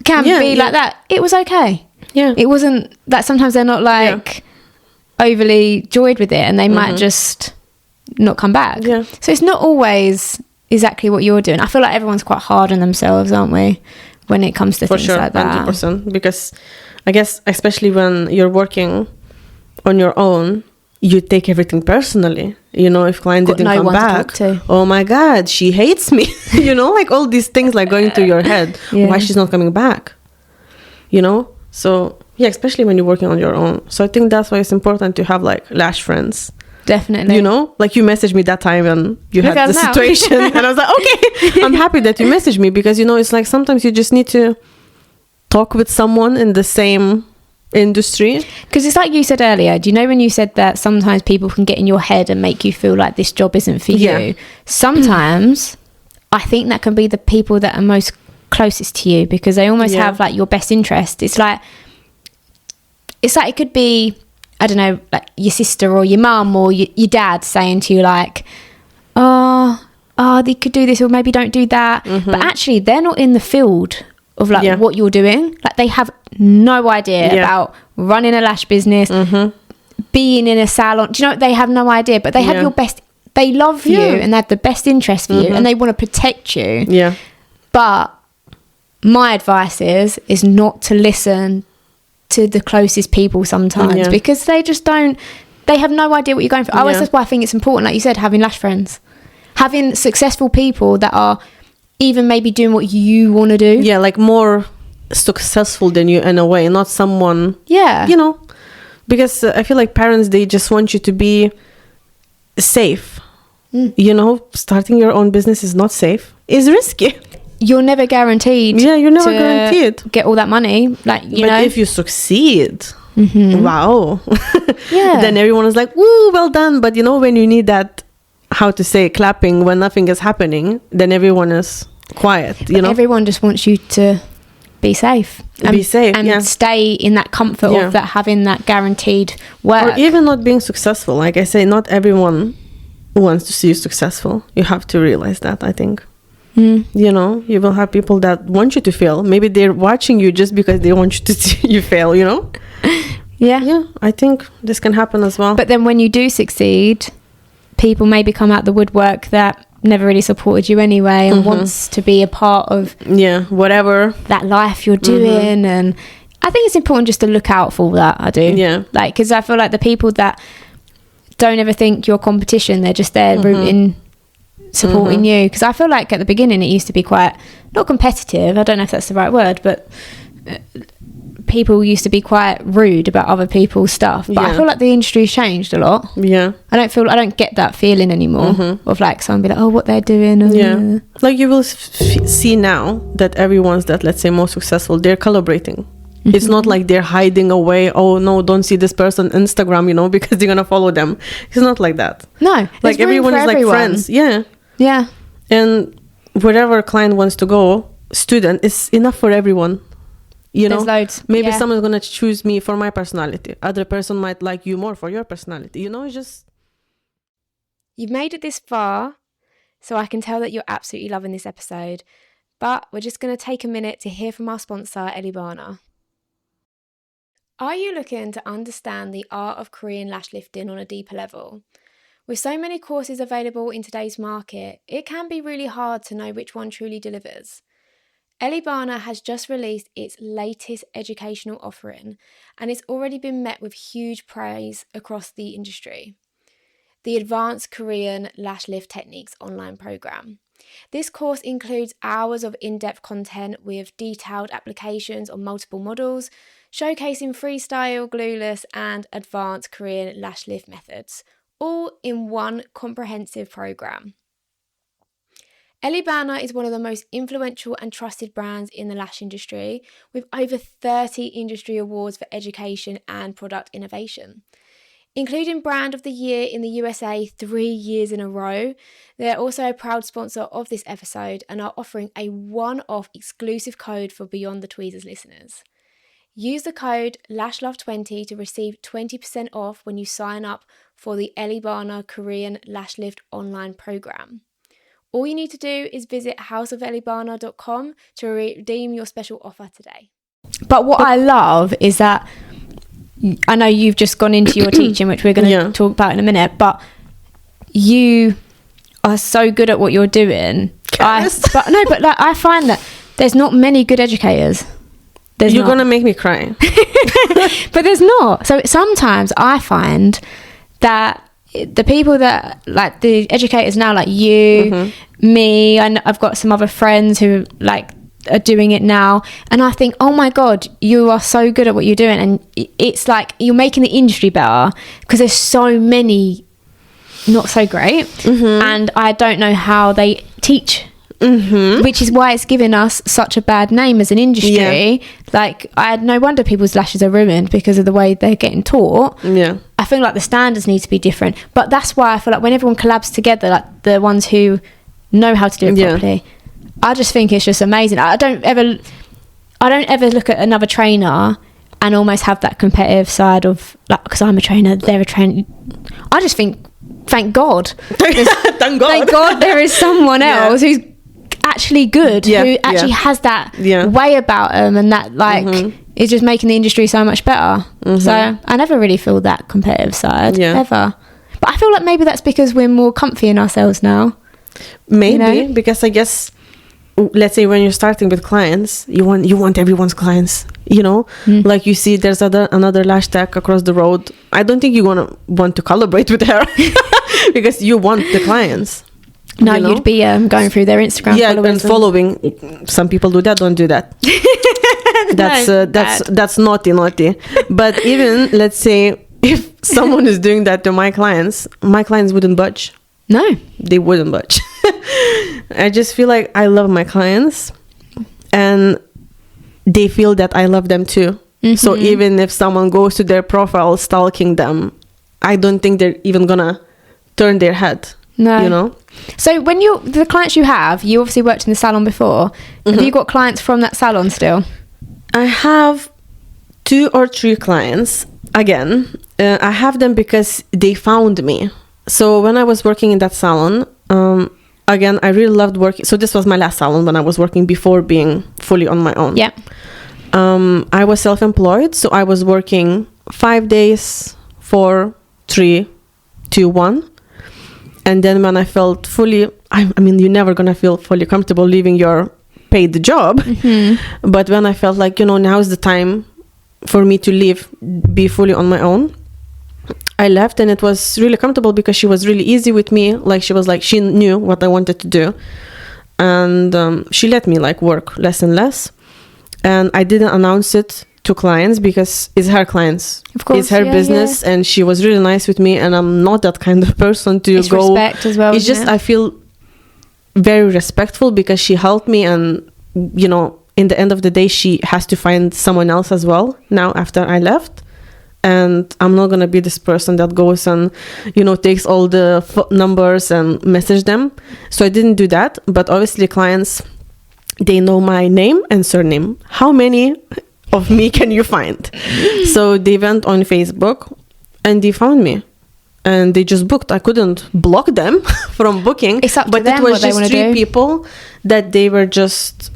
can Yeah, be yeah. like that. It was okay. Yeah. It wasn't that. Sometimes they're not like overly joyed with it, and they might just not come back. Yeah. So it's not always exactly what you're doing. I feel like everyone's quite hard on themselves, aren't we, when it comes to For things sure, like that? 100%. Because I guess especially when you're working on your own, you take everything personally. You know, if client Got didn't no come one to back, talk to. oh my God, she hates me. You know, like all these things like going through your head. Yeah. Why she's not coming back? You know? So yeah, especially when you're working on your own. So I think that's why it's important to have like lash friends. Definitely. You know, like you messaged me that time and you Look had at the now. situation, and I was like, okay, I'm happy that you messaged me, because you know it's like sometimes you just need to talk with someone in the same industry. Because it's like you said earlier, do you know when you said that sometimes people can get in your head and make you feel like this job isn't for Yeah. you? Sometimes I think that can be the people that are most closest to you, because they almost Yeah. have like your best interest. It's like it could be, I don't know, like your sister or your mum or your dad saying to you like, oh, they could do this, or maybe don't do that. But actually they're not in the field of like Yeah. what you're doing. Like they have no idea Yeah. about running a lash business, being in a salon. Do you know, they have no idea, but they have Yeah. your best, they love you Yeah. and they have the best interest for you, and they want to protect you. Yeah. But my advice is not to listen to the closest people sometimes, Yeah. because they just don't, they have no idea what you're going for. Yeah. That's why I think it's important, like you said, having lash friends, having successful people that are even maybe doing what you want to do. Yeah, like more successful than you in a way, not someone, Yeah. you know, because I feel like parents, they just want you to be safe. You know, starting your own business is not safe. It's risky. You're never guaranteed. Yeah, you're never to guaranteed. get all that money. Like, you But know. if you succeed, wow. Yeah. Then everyone is like, woo, well done. But you know, when you need that, how to say, clapping when nothing is happening, then everyone is quiet, you know? Everyone just wants you to be safe. Be safe, and yeah. stay in that comfort Yeah. of that, having that guaranteed work. Or even not being successful. Like I say, not everyone wants to see you successful. You have to realize that, I think. You know, you will have people that want you to fail. Maybe they're watching you just because they want you to see you fail, you know? Yeah. Yeah, I think this can happen as well. But then when you do succeed, people maybe come out the woodwork that never really supported you anyway and wants to be a part of whatever that life you're doing. And I think it's important just to look out for that. I do. Yeah. Like, because I feel like the people that don't ever think you're competition, they're just there rooting, supporting you. Because I feel like at the beginning it used to be quite, not competitive, I don't know if that's the right word, but people used to be quite rude about other people's stuff. But I feel like the industry's changed a lot. Yeah. I don't get that feeling anymore of like someone be like, oh, what they're doing. And, like you will see now that everyone's that, let's say, most successful, they're collaborating. It's not like they're hiding away. Oh no, don't see this person on Instagram, you know, because they're gonna follow them. It's not like that. No, like everyone is like friends. Yeah. And wherever a client wants to go, student is enough for everyone. You know, loads. Maybe someone's gonna choose me for my personality. Other person might like you more for your personality. You know, it's just. You've made it this far, so I can tell that you're absolutely loving this episode. But we're just going to take a minute to hear from our sponsor, Elibana. Are you looking to understand the art of Korean lash lifting on a deeper level? With so many courses available in today's market, it can be really hard to know which one truly delivers. Elibana has just released its latest educational offering, and it's already been met with huge praise across the industry. The Advanced Korean Lash Lift Techniques online program. This course includes hours of in-depth content with detailed applications on multiple models, showcasing freestyle, glueless, and advanced Korean lash lift methods, all in one comprehensive program. Elibana is one of the most influential and trusted brands in the lash industry, with over 30 industry awards for education and product innovation. Including Brand of the Year in the USA 3 years in a row, they're also a proud sponsor of this episode and are offering a one-off exclusive code for Beyond the Tweezers listeners. Use the code LASHLOVE20 to receive 20% off when you sign up for the Elibana Korean Lash Lift online program. All you need to do is visit houseofelibana.com to redeem your special offer today. But what I love is that I know you've just gone into your teaching, which we're going to talk about in a minute, but you are so good at what you're doing. I find that there's not many good educators. You're going to make me cry. But there's not. So sometimes I find that the people that, like the educators now, like you, me, and I've got some other friends who like are doing it now, and I think, oh my god, you are so good at what you're doing, and it's like you're making the industry better because there's so many not so great, and I don't know how they teach, which is why it's given us such a bad name as an industry. Like, no wonder people's lashes are ruined because of the way they're getting taught. I feel like the standards need to be different, but that's why I feel like when everyone collabs together, like the ones who know how to do it properly, I just think it's just amazing. I don't ever look at another trainer and almost have that competitive side of, like, because I'm a trainer, they're a trainer. I just think, thank God. Thank God there is someone else who's actually good, who actually has that way about them, and that like is just making the industry so much better. So I never really feel that competitive side ever. But I feel like maybe that's because we're more comfy in ourselves now. Maybe, because I guess, let's say when you're starting with clients, you want everyone's clients, you know, like you see there's another lash tech across the road. I don't think you're gonna want to collaborate with her because you want the clients. No, you know? You'd be going through their Instagram and following. Some people do that. Don't do that. That's naughty. But even, let's say, if someone is doing that to my clients wouldn't budge. No, they wouldn't budge. I just feel like I love my clients and they feel that I love them too. So even if someone goes to their profile stalking them, I don't think they're even gonna turn their head. No, you know. So when the clients you obviously worked in the salon before. Have you got clients from that salon still? I have 2 or 3 clients. Again, I have them because they found me. So when I was working in that salon, again, I really loved working. So this was my last salon when I was working before being fully on my own. Yeah. I was self-employed, so I was working 5 days, 4, 3, 2, 1. And then when I felt fully, I mean, you're never gonna feel fully comfortable leaving your paid job. But when I felt like, now is the time for me to leave, be fully on my own, I left, and it was really comfortable because she was really easy with me. Like, she knew what I wanted to do. And she let me like work less and less. And I didn't announce it to clients because it's her clients. Of course, it's her business. And she was really nice with me. And I'm not that kind of person to it's go. Respect as well. It's just, I feel very respectful because she helped me. And, in the end of the day, she has to find someone else as well now after I left. And I'm not going to be this person that goes and, takes all the numbers and message them. So I didn't do that. But obviously clients, they know my name and surname. How many of me can you find? So they went on Facebook and they found me. And they just booked. I couldn't block them from booking. It's up to but them it was what they just wanna 3 do. people that they were just...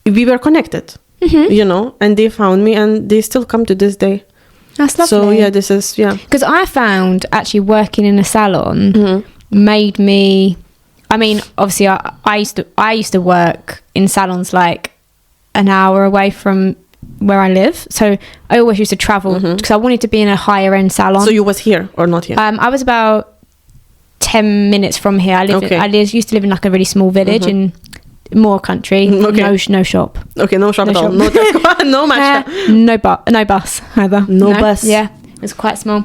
We were connected, and they found me and they still come to this day. That's lovely. So yeah, this is, Because I found actually working in a salon made me, I mean, obviously I used to work in salons like an hour away from where I live. So I always used to travel because I wanted to be in a higher end salon. So you was here or not here? I was about 10 minutes from here. I used to live in like a really small village in more country. No shop. Okay, no shop at all. shop. No Tesco, no Matcha. No bus either. No bus. Yeah, it's quite small.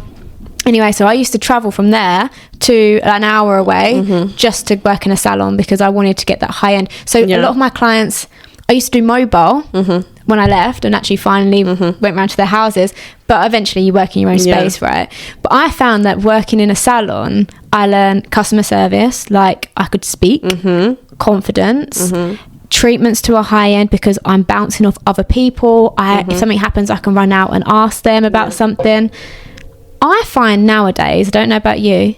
Anyway, so I used to travel from there to an hour away just to work in a salon because I wanted to get that high end. So a lot of my clients, I used to do mobile when I left and actually finally went round to their houses. But eventually you work in your own space, right? But I found that working in a salon, I learned customer service, like I could speak, confidence, treatments to a high end because I'm bouncing off other people. If something happens, I can run out and ask them about something. I find nowadays, I don't know about you,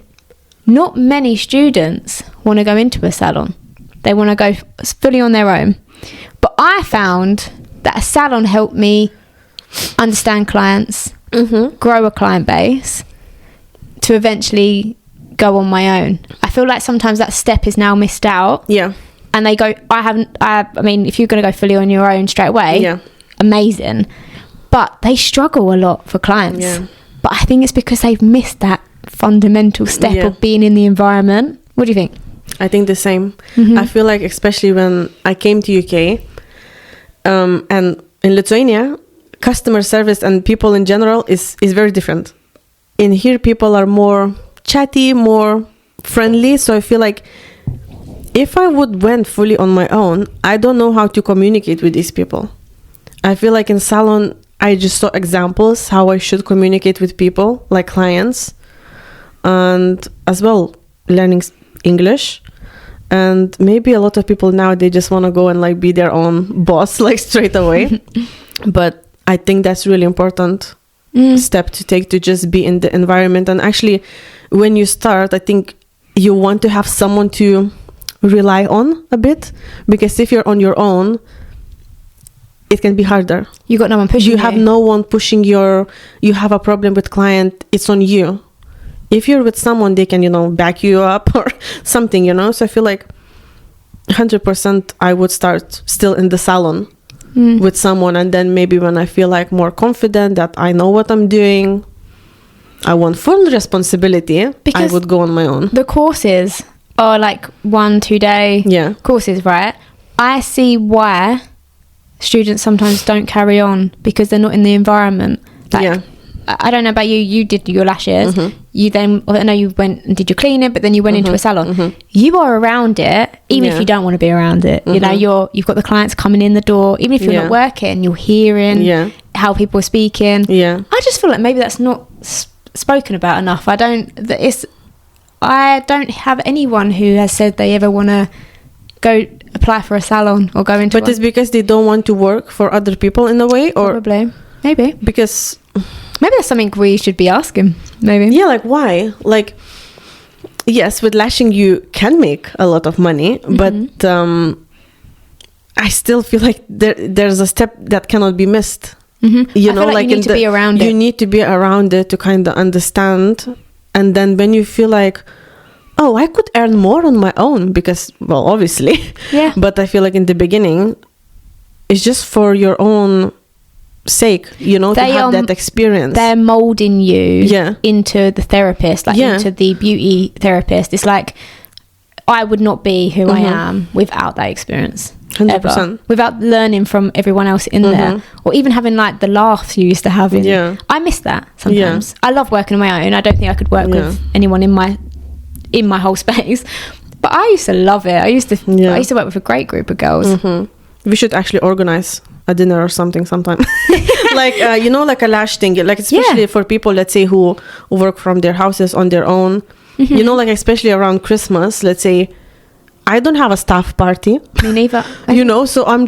not many students want to go into a salon. They want to go fully on their own. But I found that a salon helped me understand clients, grow a client base to eventually go on my own. I feel like sometimes that step is now missed out. Yeah. And they go, I mean, if you're going to go fully on your own straight away, amazing. But they struggle a lot for clients. Yeah. But I think it's because they've missed that fundamental step of being in the environment. What do you think? I think the same. I feel like especially when I came to UK and in Lithuania, customer service and people in general is very different. In here, people are more chatty, more friendly. So I feel like if I would went fully on my own, I don't know how to communicate with these people. I feel like in salon, I just saw examples how I should communicate with people, like clients, and as well learning English. And maybe a lot of people now, they just want to go and like be their own boss like straight away. But I think that's really important step to take, to just be in the environment. And actually when you start, I think you want to have someone to rely on a bit, because if you're on your own, it can be harder. You got no one pushing you. You have no one pushing you have a problem with client, it's on you. If you're with someone, they can, back you up or something, So I feel like 100% I would start still in the salon with someone. And then maybe when I feel like more confident that I know what I'm doing, I want full responsibility, because I would go on my own. The courses are like 1-2 day courses, right? I see why students sometimes don't carry on, because they're not in the environment. I don't know about you. You did your lashes. You then, I know you went and did your cleaning, but then you went into a salon. You are around it, even if you don't want to be around it. You've got the clients coming in the door. Even if you're not working, you're hearing how people are speaking. I just feel like maybe that's not spoken about enough. I don't have anyone who has said they ever want to go apply for a salon or go into. But it's because they don't want to work for other people in a way, or probably, maybe because. Maybe that's something we should be asking, maybe. Yeah, like why? Like, yes, with lashing you can make a lot of money, but I still feel like there's a step that cannot be missed. I feel like you need to be around it. You need to be around it to kind of understand. And then when you feel like, oh, I could earn more on my own because, well, obviously. Yeah. But I feel like in the beginning, it's just for your own sake, you know, to have that experience. They're molding you Yeah. into the therapist, like Yeah. into the beauty therapist. It's like, I would not be who I am without that experience. 100%. Ever. Without learning from everyone else in there, or even having like the laughs you used to have in. Yeah. I miss that sometimes. I love working on my own. I don't think I could work with anyone in my whole space, but I used to love it. I used to work with a great group of girls. We should actually organize a dinner or something sometime. Like, you know, like a lash thing, like especially for people, let's say, who work from their houses on their own. You know, like especially around Christmas, let's say, I don't have a staff party. Me neither. You know, so I'm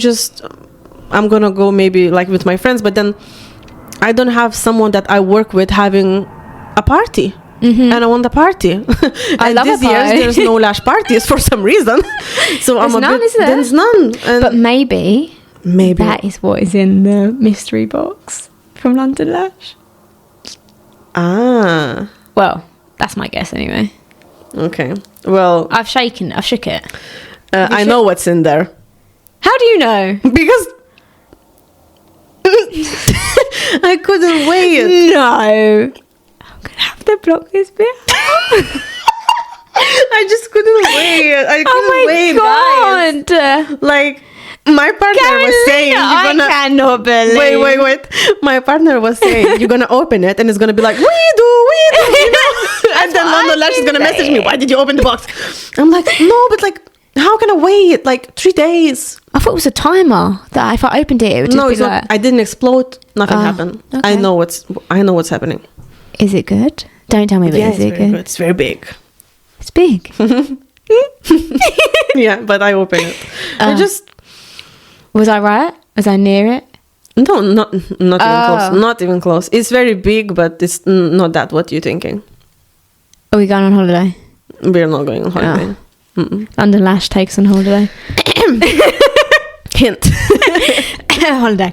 gonna go maybe like with my friends, but then I don't have someone that I work with having a party. And I want a party. I and love this a party. year there's no lash parties for some reason. So There's none, is there? There's none. And But maybe maybe that is what is in the mystery box from London Lash. Ah, Well, that's my guess anyway. okay. Well, I've shook it. I know what's in there How do you know? because I couldn't wait. No. I'm going to have to block this bit. I just couldn't wait. I couldn't wait, guys. God. Like, my partner was saying, Carolina, I cannot believe. wait. My partner was saying, you're gonna open it and it's gonna be like, we do, you know? And then London Lash is gonna message me, why did you open the box? I'm like, no, but like, how can I wait? Like 3 days. I thought it was a timer that if I opened it would just No, be it's like, not. I didn't explode. Nothing happened. okay. I know what's happening. is it good? Don't tell me, but is it very good? It's very big. It's big. Yeah, but I opened it. Was I right? Was I near it? No, not even close. Not even close. It's very big, but it's not that what you're thinking. Are we going on holiday? We're not going on holiday. London Lash takes on holiday. Hint. Holiday.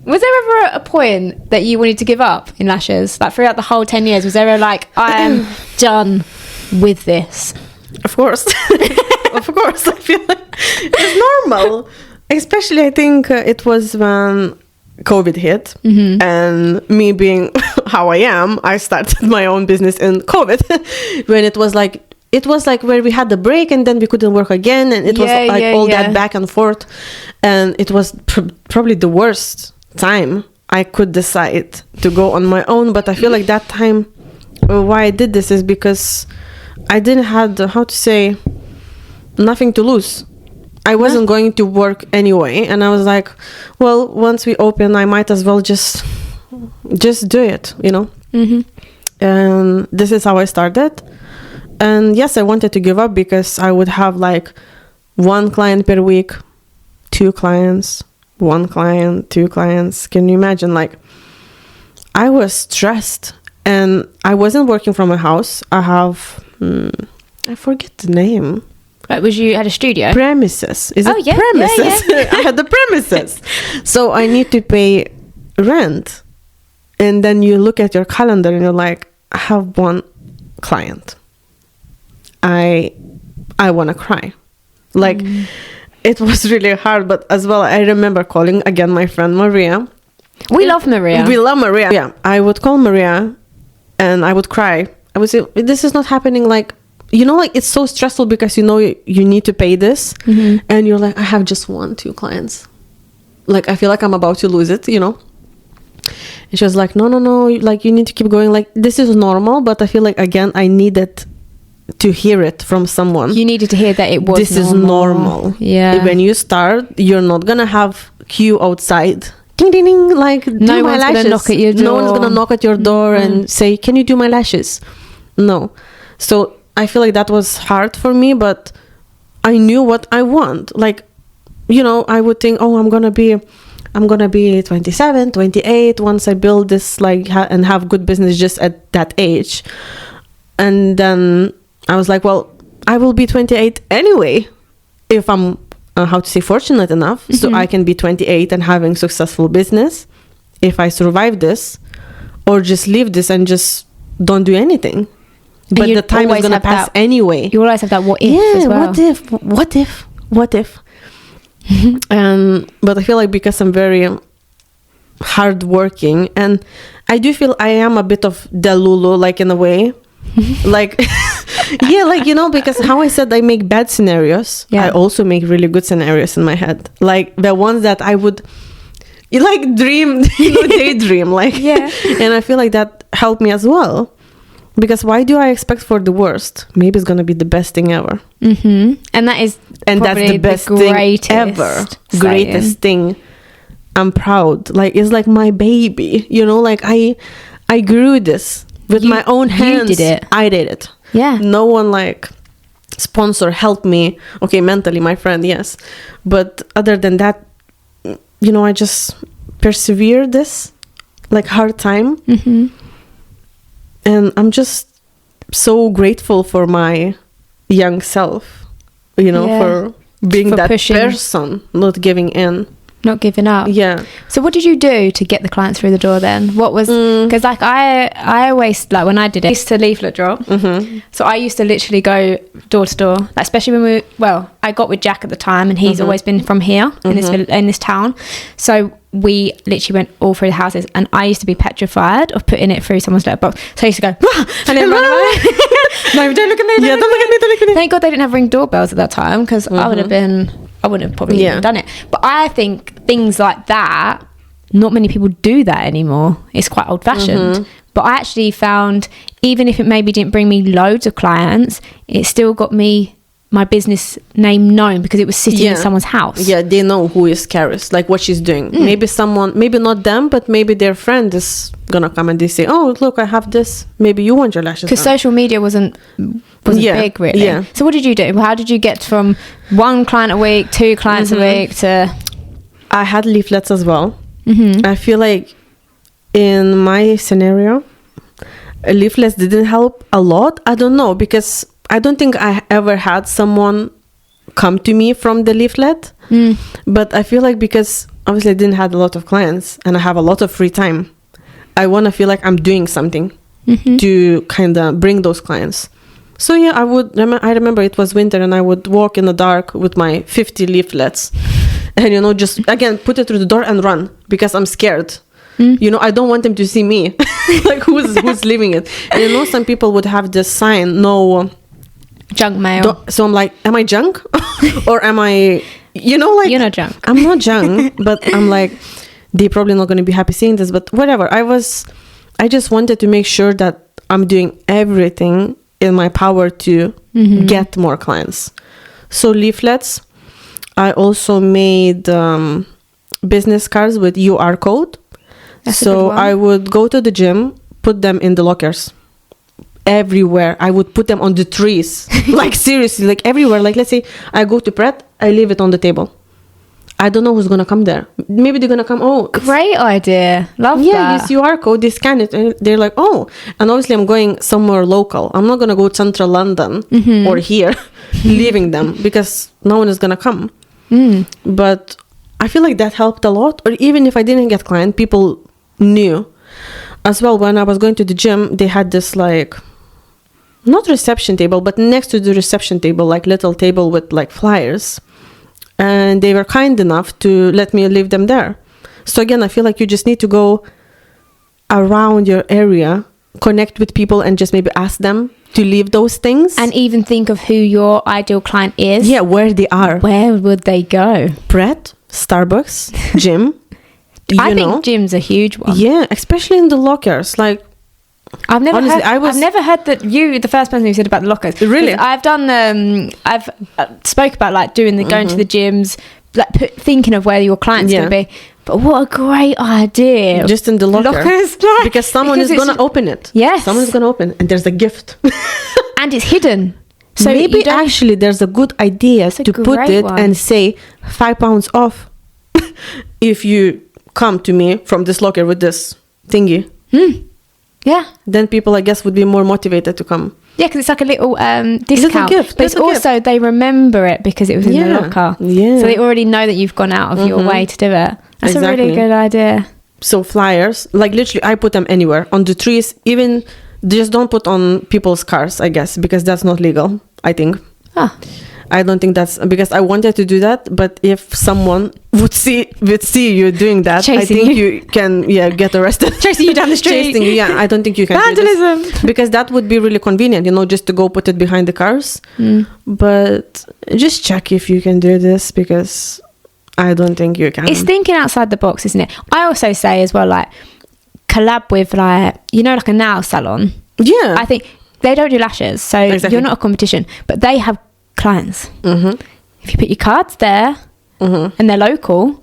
Was there ever a point that you wanted to give up in lashes? Like throughout the whole 10 years, was there like, I am done with this? Of course. Of course. I feel like it's normal. Especially, I think it was when COVID hit. And me being how I am, I started my own business in COVID. When it was like where we had the break and then we couldn't work again. And it was like all that back and forth. And it was probably the worst time I could decide to go on my own. But I feel like that time, why I did this is because I didn't have nothing to lose. I wasn't going to work anyway, and I was like, well, once we open, I might as well just do it, you know. And this is how I started. And yes, I wanted to give up because I would have like 1 client per week, 2 clients, 1 client, 2 clients. Can you imagine? Like, I was stressed, and I wasn't working from a house. I have I forget the name. You had a studio? Premises. Is it yeah, premises? yeah. I had the premises. So I need to pay rent. And then you look at your calendar and you're like, I have 1 client. I want to cry. Like, it was really hard. But as well, I remember calling again my friend Maria. We love Maria. We love Maria. Yeah. I would call Maria and I would cry. I would say, this is not happening. Like, you know, like it's so stressful because you know you need to pay this, and you're like, I have just 1-2 clients. Like, I feel like I'm about to lose it, you know. And she was like, no, like you need to keep going. Like, this is normal, but I feel like again I needed to hear it from someone. You needed to hear that it was this is normal. Yeah. When you start, you're not gonna have queue outside. Ding ding ding. Like, no one's gonna knock at your door. No one's gonna knock at your door and say, can you do my lashes? No. So I feel like that was hard for me, but I knew what I want. Like, you know, I would think, oh, I'm gonna be 27, 28 once I build this, like, and have good business just at that age. And then I was like, well, I will be 28 anyway if I'm fortunate enough, so I can be 28 and having successful business if I survive this, or just leave this and just don't do anything. but you the time is always gonna have pass that- anyway. You always have that what if as well. What if? But I feel like because I'm very hardworking, and I do feel I am a bit of delulu, like in a way, like yeah, like because how I said I make bad scenarios, Yeah. I also make really good scenarios in my head, like the ones that I would like dream, daydream, like Yeah. and I feel like that helped me as well. Because why do I expect for the worst? Maybe it's gonna be the best thing ever. And that is And that's probably the best thing greatest ever. saying. Greatest thing. I'm proud. Like it's like my baby. Like I grew this with my own hands. You did it. I did it. Yeah. No one like sponsor helped me. Okay, mentally, my friend, yes. But other than that, I just persevere this like hard time. And I'm just so grateful for my young self, Yeah. for being For that pushing. person, not giving in. Not giving up. Yeah. So what did you do to get the clients through the door then? What was, because like I always, like when I did it, I used to leaflet drop. So I used to literally go door to door, like especially when I got with Jack at the time, and he's always been from here in this town. So we literally went all through the houses, and I used to be petrified of putting it through someone's letterbox. So I used to go, "Wah!" and then run away. No, don't look at me. Don't look at me. Thank God they didn't have Ring doorbells at that time, because I wouldn't have probably even done it. But I think things like that, not many people do that anymore. It's quite old fashioned. But I actually found, even if it maybe didn't bring me loads of clients, it still got me my business name known, because it was sitting in someone's house. Yeah, they know who is Karis, like what she's doing. Maybe someone, maybe not them, but maybe their friend is gonna come and they say, "Oh, look, I have this. Maybe you want your lashes." Because social media wasn't big, really. Yeah. So what did you do? How did you get from one client a week, 2 clients a week to... I had leaflets as well. I feel like in my scenario, leaflets didn't help a lot. I don't know, because I don't think I ever had someone come to me from the leaflet. But I feel like because obviously I didn't have a lot of clients and I have a lot of free time, I want to feel like I'm doing something to kind of bring those clients. So yeah, I remember it was winter, and I would walk in the dark with my 50 leaflets and just again put it through the door and run, because I'm scared. I don't want them to see me. Like who's leaving it. And some people would have this sign, no Junk mail. So I'm like, am I junk? Or am I, like... You're not junk. I'm not junk, but I'm like, they're probably not going to be happy seeing this, but whatever. I just wanted to make sure that I'm doing everything in my power to get more clients. So leaflets, I also made business cards with UR code. That's a good So one. I would go to the gym, put them in the lockers. Everywhere. I would put them on the trees. Like seriously, like everywhere. Like let's say I go to Pret, I leave it on the table. I don't know who's gonna come there. Maybe they're gonna come, Great idea. Love that. use QR code, they scan it, and they're like, and obviously I'm going somewhere local. I'm not gonna go central London or here leaving them, because no one is gonna come. But I feel like that helped a lot. Or even if I didn't get client, people knew as well. When I was going to the gym, they had this like, not reception table, but next to the reception table, like little table with like flyers. And they were kind enough to let me leave them there. So again, I feel like you just need to go around your area, connect with people, and just maybe ask them to leave those things. And even think of who your ideal client is. Yeah, where they are. Where would they go? Pret, Starbucks, gym. I think gym's a huge one. Yeah, especially in the lockers. Like, I've never honestly, I've never heard that you, the first person who said about the lockers. Really? I've done I've spoke about like doing the going to the gyms, like thinking of where your client's going to be. But what a great idea! Just in the lockers, because someone is going to open it. Yes, someone is going to open it, and there's a gift, and it's hidden. So maybe actually there's a good idea to put it and say £5 off if you come to me from this locker with this thingy. Yeah. Then people, I guess, would be more motivated to come. Yeah, because it's like a little discount. Gift. But it's also, they remember it because it was in the locker. Yeah. So they already know that you've gone out of your way to do it. That's a really good idea. So flyers, like literally I put them anywhere. On the trees, even Just don't put on people's cars, I guess, because that's not legal, I think. Ah. I don't think that's because I wanted to do that, but if someone would see you doing that, I Chasing think you. you can get arrested. Chasing you down the street. I don't think you can do this. Vandalism. Because that would be really convenient, just to go put it behind the cars. But just check if you can do this, because I don't think you can. It's thinking outside the box, isn't it? I also say as well, like, collab with, like, like a nail salon. Yeah. I think they don't do lashes, so Exactly. you're not a competition, but they have clients. If you put your cards there and they're local,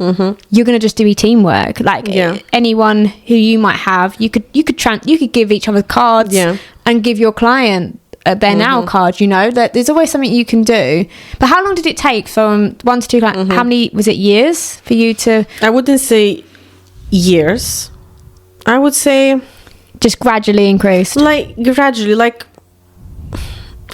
you're going to just do teamwork. Like anyone who you might have, you could give each other cards and give your client their nail card. That there's always something you can do. But how long did it take from 1 to 2 clients? How many was it years for you to? I wouldn't say years. I would say just gradually increased. Like gradually, like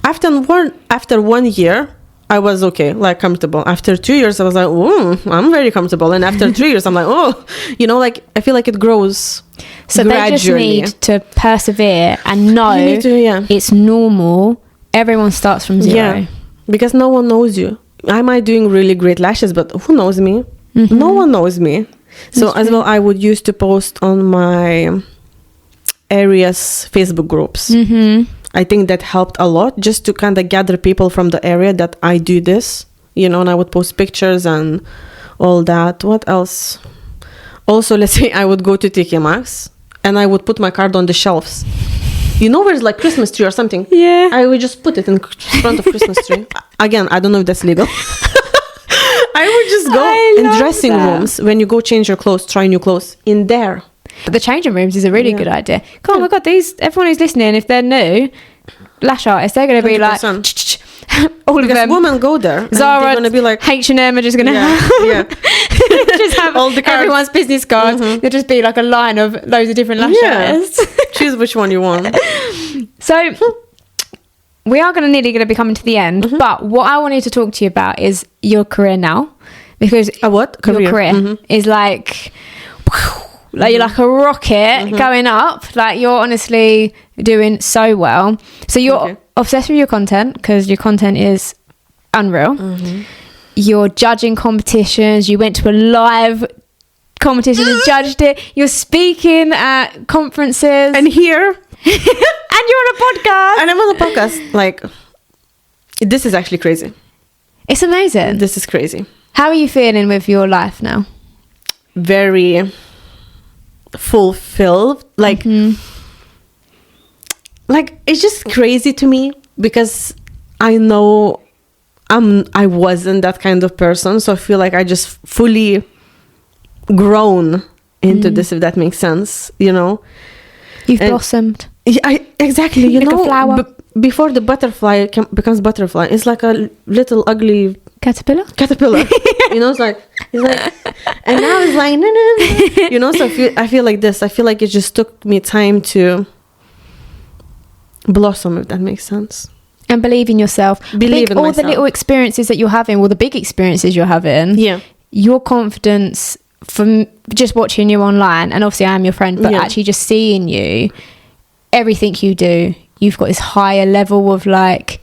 after 1 year, I was okay, like comfortable. After 2 years, I was like, oh, I'm very comfortable. And after 3 years, I'm like, oh, like I feel like it grows. So gradually. They just need to persevere and know it's normal. Everyone starts from zero. Yeah, because no one knows you. I might doing really great lashes, but who knows me? No one knows me. So as well, I would used to post on my area's Facebook groups. I think that helped a lot, just to kind of gather people from the area that I do this, and I would post pictures and all that. What else? Also, let's say I would go to TK Maxx and I would put my card on the shelves. Where it's like Christmas tree or something? Yeah. I would just put it in front of Christmas tree. Again, I don't know if that's legal. I would just go in dressing rooms when you go change your clothes, try new clothes in there. But the changing rooms is a really good idea. Oh my God, everyone who's listening, if they're new, lash artists, they're going to be 100%. like, all of them. Women go there. Zara, they're going to be like, H&M are just going to just have all the cards. Everyone's business cards. There'll just be like a line of loads of different lash artists. Choose which one you want. So we are nearly going to be coming to the end. But what I wanted to talk to you about is your career now, because what your career is like. Like you're like a rocket going up. Like you're honestly doing so well. So you're obsessed with your content, because your content is unreal. You're judging competitions. You went to a live competition and judged it. You're speaking at conferences. And here. And you're on a podcast. And I'm on a podcast. Like, this is actually crazy. It's amazing. This is crazy. How are you feeling with your life now? Very fulfilled. Like it's just crazy to me, because I know I wasn't that kind of person, so I feel like I just fully grown into this, if that makes sense. You've blossomed. Yeah, exactly. Like a flower. Before the butterfly becomes butterfly, it's like a little ugly caterpillar. It's like, and now it's like no. So I feel like this. I feel like it just took me time to blossom, if that makes sense. And believe in yourself. Believe in all myself. the little experiences that you're having, or the big experiences you're having. Yeah. Your confidence from just watching you online, and obviously I am your friend, but actually just seeing you, everything you do, you've got this higher level of like,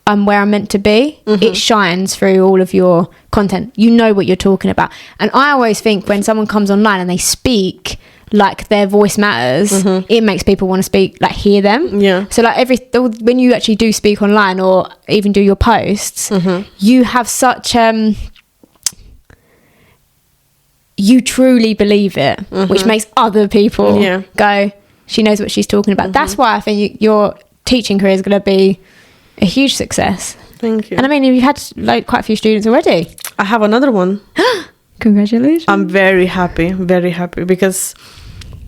I'm where I'm meant to be. It shines through all of your content. You know what you're talking about. And I always think when someone comes online and they speak like their voice matters, it makes people want to speak, like hear them. Yeah. So like when you actually do speak online or even do your posts, you have such you truly believe it, which makes other people go, she knows what she's talking about. That's why I think your teaching career is going to be a huge success. Thank you. And I mean, you've had like quite a few students already. I have another one. Congratulations. I'm very happy, because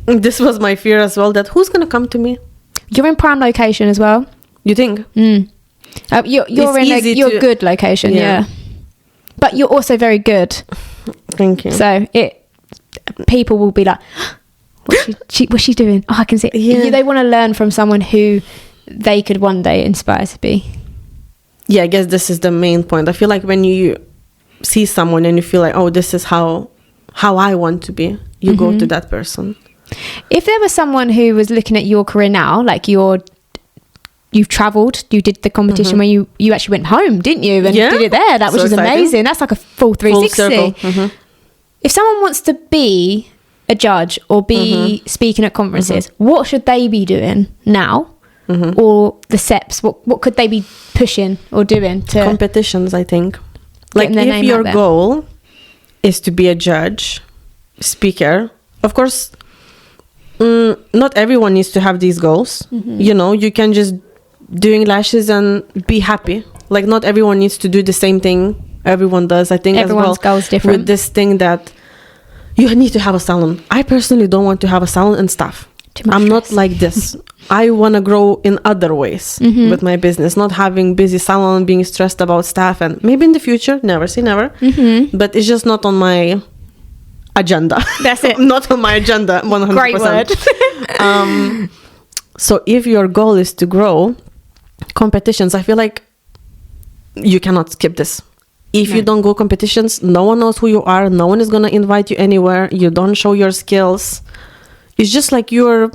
this was my fear as well, that who's going to come to me? You're in prime location as well. You think? You're in your good location, yeah. But you're also very good. Thank you. So people will be like, what's she doing? Oh, I can see it. Yeah. They want to learn from someone who they could one day inspire to be. Yeah, I guess this is the main point. I feel like when you see someone and you feel like, oh, this is how I want to be, you go to that person. If there was someone who was looking at your career now, like you've travelled, you did the competition where you actually went home, didn't you? And did it there, which is amazing. That's like a full 360. If someone wants to be a judge or be speaking at conferences, what should they be doing now? Or the steps, what could they be pushing or doing to competitions? I think, like, if your goal is to be a judge, speaker, of course, not everyone needs to have these goals. You know, you can just doing lashes and be happy. Like, not everyone needs to do the same thing everyone does. I think everyone's goals different. With this thing that you need to have a salon. I personally don't want to have a salon and stuff. I'm not like this. I want to grow in other ways with my business, not having busy salon, being stressed about stuff, and maybe in the future, never say never, but it's just not on my agenda. That's it. Not on my agenda, 100%. Great word. So if your goal is to grow, competitions, I feel like you cannot skip this. If you don't go competitions, no one knows who you are, no one is going to invite you anywhere, you don't show your skills. It's just like you're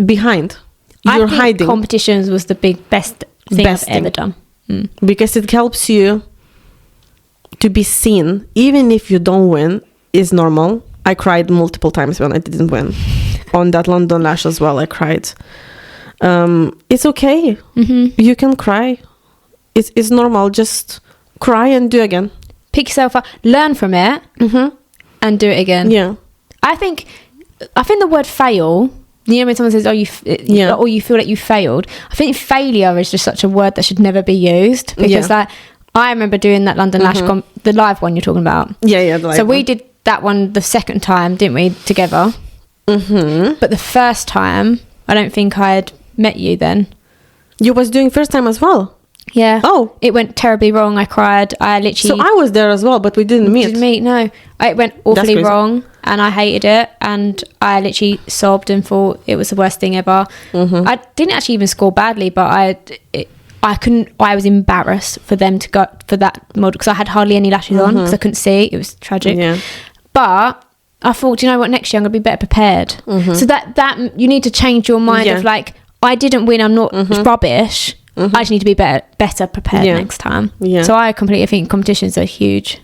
behind. You're hiding. Competitions was the best thing I've ever done. Because it helps you to be seen. Even if you don't win, is normal. I cried multiple times when I didn't win. On that London lash as well, I cried. It's okay. You can cry. It's normal. Just cry and do again. Pick yourself up. Learn from it. And do it again. Yeah. I think the word fail, you know, when someone says, or you feel like you failed, I think failure is just such a word that should never be used. Because like, I remember doing that London Lash, the live one you're talking about. Yeah, the live one. We did that one the second time, didn't we, together? But the first time, I don't think I had met you then. You was doing first time as well? Yeah. Oh. It went terribly wrong. I cried. I literally... So I was there as well, but we didn't meet. Didn't meet, no. It went awfully wrong, and I hated it, and I literally sobbed and thought it was the worst thing ever. I didn't actually even score badly, but I couldn't... I was embarrassed for them to go for that model, because I had hardly any lashes on, because I couldn't see. It was tragic. Yeah. But I thought, do you know what, next year I'm going to be better prepared. So that you need to change your mind of like, I didn't win, I'm not rubbish. I just need to be better prepared next time. Yeah. So I completely think competitions are huge.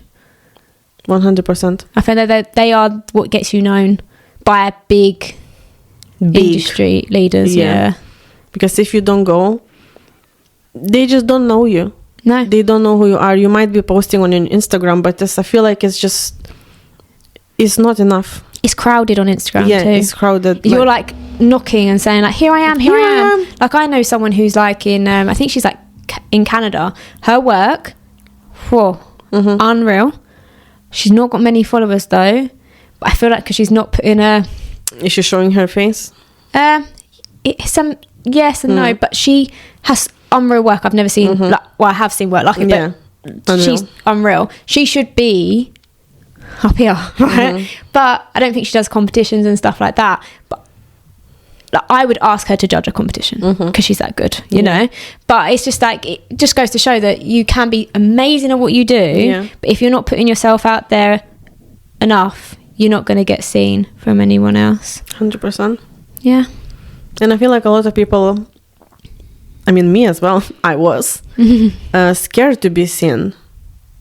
100%. I think that they are what gets you known by big industry leaders. Yeah. Because if you don't go, they just don't know you. No. They don't know who you are. You might be posting on your Instagram, but I feel like it's not enough. It's crowded on Instagram too. Yeah, it's crowded. You're like knocking and saying like, here I am. Like, I know someone who's like in, I think she's like in Canada. Her work, unreal. She's not got many followers though. But I feel like because she's not putting a... Is she showing her face? Some yes and no, but she has unreal work. I've never seen, I have seen work like it, but she's unreal. She should be up here, right? But I don't think she does competitions and stuff like that. But like, I would ask her to judge a competition because she's that good, you know. But it's just like, it just goes to show that you can be amazing at what you do, but if you're not putting yourself out there enough, you're not going to get seen from anyone else. 100%. Yeah. And I feel like a lot of people, I mean me as well, I was scared to be seen,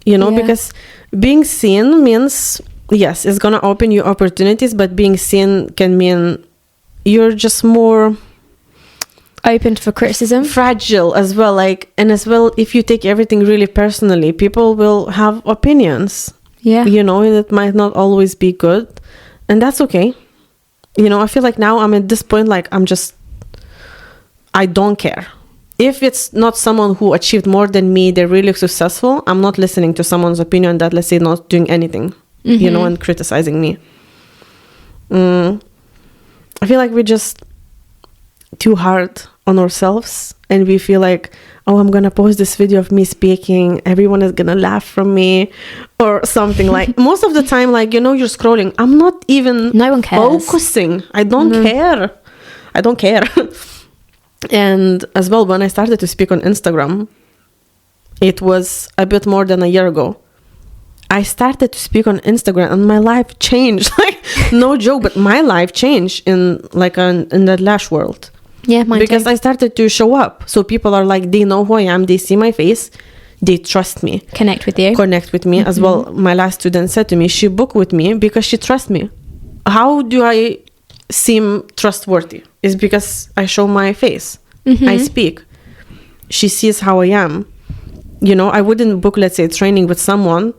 you know, because being seen means, yes, it's going to open you opportunities, but being seen can mean you're just more open for criticism, fragile as well. Like, and as well, if you take everything really personally, people will have opinions. Yeah. You know, and it might not always be good, and that's okay. You know, I feel like now I'm at this point, like, I don't care. If it's not someone who achieved more than me, they're really successful, I'm not listening to someone's opinion that, let's say, not doing anything, you know, and criticizing me. I feel like we're just too hard on ourselves, and we feel like, oh, I'm gonna post this video of me speaking, everyone is gonna laugh from me or something. Like, most of the time, like, you know, you're scrolling, I'm not even no one cares. Focusing. I don't care. And as well, when I started to speak on Instagram, it was a bit more than a year ago. I started to speak on Instagram and my life changed. Like, no joke, but my life changed in that lash world. Yeah, mine Because too. I started to show up. So people are like, they know who I am, they see my face, they trust me. Connect with you. Connect with me as well. My last student said to me, she booked with me because she trusts me. How do I seem trustworthy? It's because I show my face. I speak. She sees how I am. You know, I wouldn't book, let's say, training with someone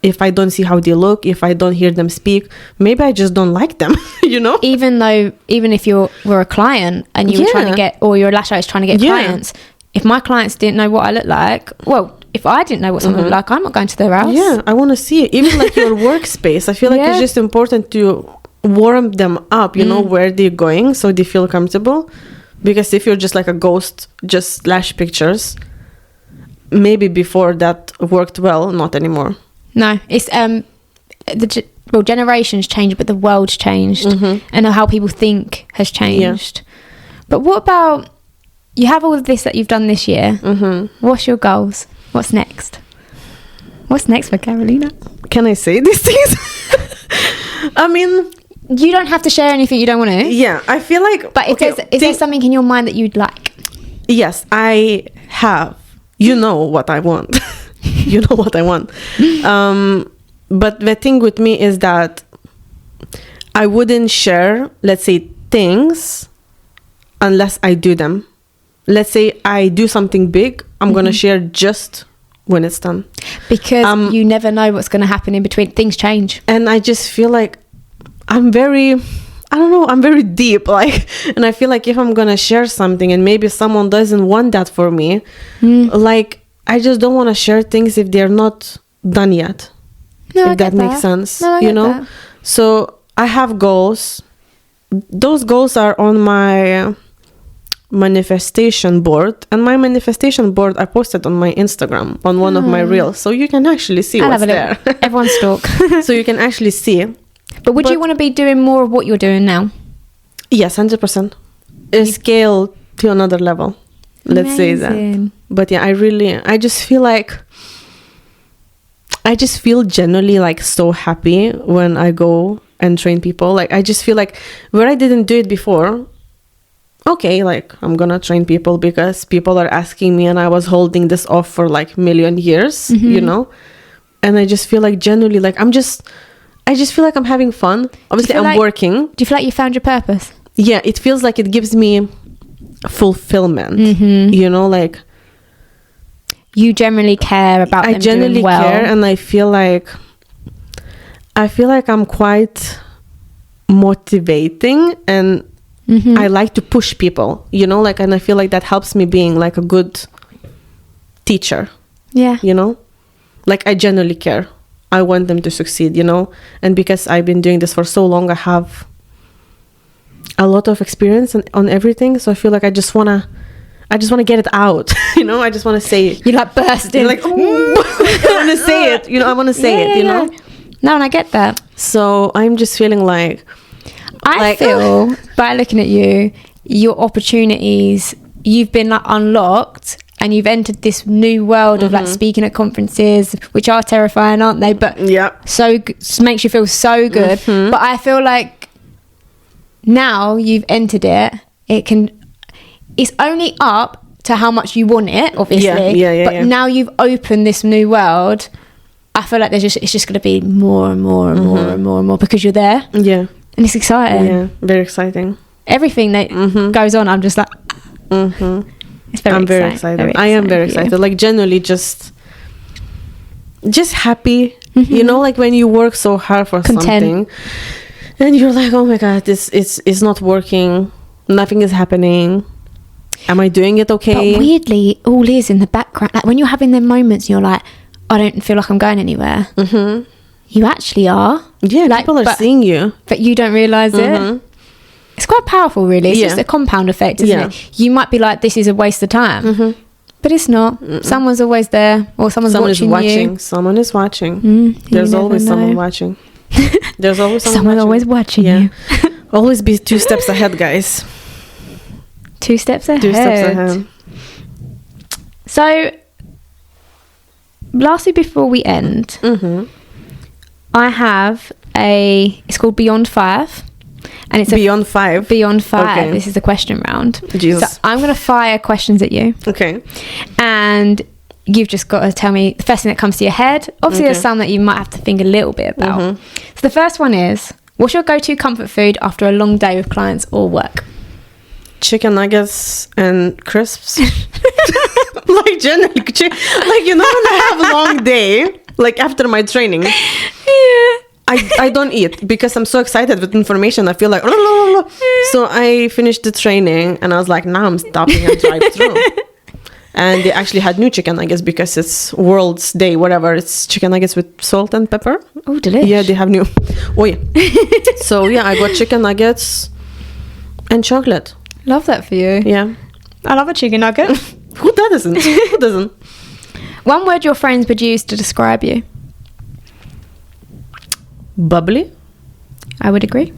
if I don't see how they look, if I don't hear them speak. Maybe I just don't like them, you know? Even if were a client and you were trying to get, or you're a lash artist trying to get clients, if my clients didn't know what I look like, well, if I didn't know what someone looked like, I'm not going to their house. Yeah, I want to see it. Even like your workspace. I feel like it's just important to warm them up, you know, where they're going so they feel comfortable. Because if you're just like a ghost, just lash pictures, maybe before that worked well, not anymore. No, it's generations changed, but the world's changed, and how people think has changed. But what about, you have all of this that you've done this year? What's your goals? What's next? What's next for Karolina? Can I say these things? I mean, you don't have to share anything you don't want to. Yeah, I feel like. But is there something in your mind that you'd like? Yes, I have. You know what I want. You know what I want. But the thing with me is that I wouldn't share, let's say, things unless I do them. Let's say I do something big, I'm going to share just when it's done. Because you never know what's going to happen in between. Things change. And I just feel like I'm very deep, like, and I feel like if I'm going to share something and maybe someone doesn't want that for me, like, I just don't want to share things if they're not done yet. No, if that makes sense. No, you know? that. So I have goals. Those goals are on my manifestation board, and my manifestation board I posted on my Instagram on one of my reels, so you can actually see what's there. Everyone stalk. So you can actually see. But would you want to be doing more of what you're doing now? Yes, 100%. Scale to another level. Let's say that. But yeah, I just feel genuinely like so happy when I go and train people. Like, I just feel like where I didn't do it before, okay, like, I'm gonna train people because people are asking me, and I was holding this off for like million years, you know? And I just feel like genuinely, like, I just feel like I'm having fun. Obviously, I'm working. Do you feel like you found your purpose? Yeah, it feels like it gives me fulfillment, you know, like, you generally care about them genuinely doing well. care, and I feel like I'm quite motivating, and I like to push people, you know, like, and I feel like that helps me being like a good teacher. Yeah. You know, like, I genuinely care. I want them to succeed, you know, and because I've been doing this for so long, I have a lot of experience on everything. So I feel like I just want to get it out, you know. I just want to say it. You like bursting, like, I want to say it, you know. I want to say it, you know. No, and I get that. So I'm just feeling like I feel by looking at you, your opportunities, you've been like unlocked, and you've entered this new world of like speaking at conferences, which are terrifying, aren't they? But makes you feel so good. But I feel like now you've entered it, it's only up to how much you want it, obviously. But now you've opened this new world. I feel like it's just going to be more and more and more and more and more because you're there. Yeah. And it's exciting. Yeah, very exciting. Everything that goes on, I'm just like, it's very exciting. I am very excited. Like, genuinely just happy. You know, like when you work so hard for something and you're like, oh my God, this is not working. Nothing is happening. Am I doing it okay? But weirdly, all is in the background. Like when you're having them moments and you're like, I don't feel like I'm going anywhere. You actually are. Yeah, like, people are seeing you. But you don't realise it. It's quite powerful, really. It's just a compound effect, isn't it? You might be like, this is a waste of time. But it's not. Someone's always there, or someone watching you. Someone is watching. There's always someone watching. There's always someone always watching you. Always be 2 steps ahead, guys. 2 steps ahead. 2 steps ahead. So, lastly, before we end, I have it's called Beyond 5. And it's Beyond 5? Beyond 5. Okay. This is the question round. Jesus. So I'm going to fire questions at you. Okay. And you've just got to tell me the first thing that comes to your head. Obviously, there's some that you might have to think a little bit about. So the first one is, what's your go-to comfort food after a long day with clients or work? Chicken nuggets and crisps. Like generally, like, you know, when I have a long day, like after my training, I don't eat because I'm so excited with information. I feel like, so I finished the training and I was like, now I'm stopping and drive through. And they actually had new chicken nuggets because it's World's Day, whatever. It's chicken nuggets with salt and pepper. Oh, delicious. Yeah, they have new. Oh, yeah. So, yeah, I got chicken nuggets and chocolate. Love that for you. Yeah. I love a chicken nugget. Who doesn't? Who doesn't? One word your friends would use to describe you? Bubbly. I would agree.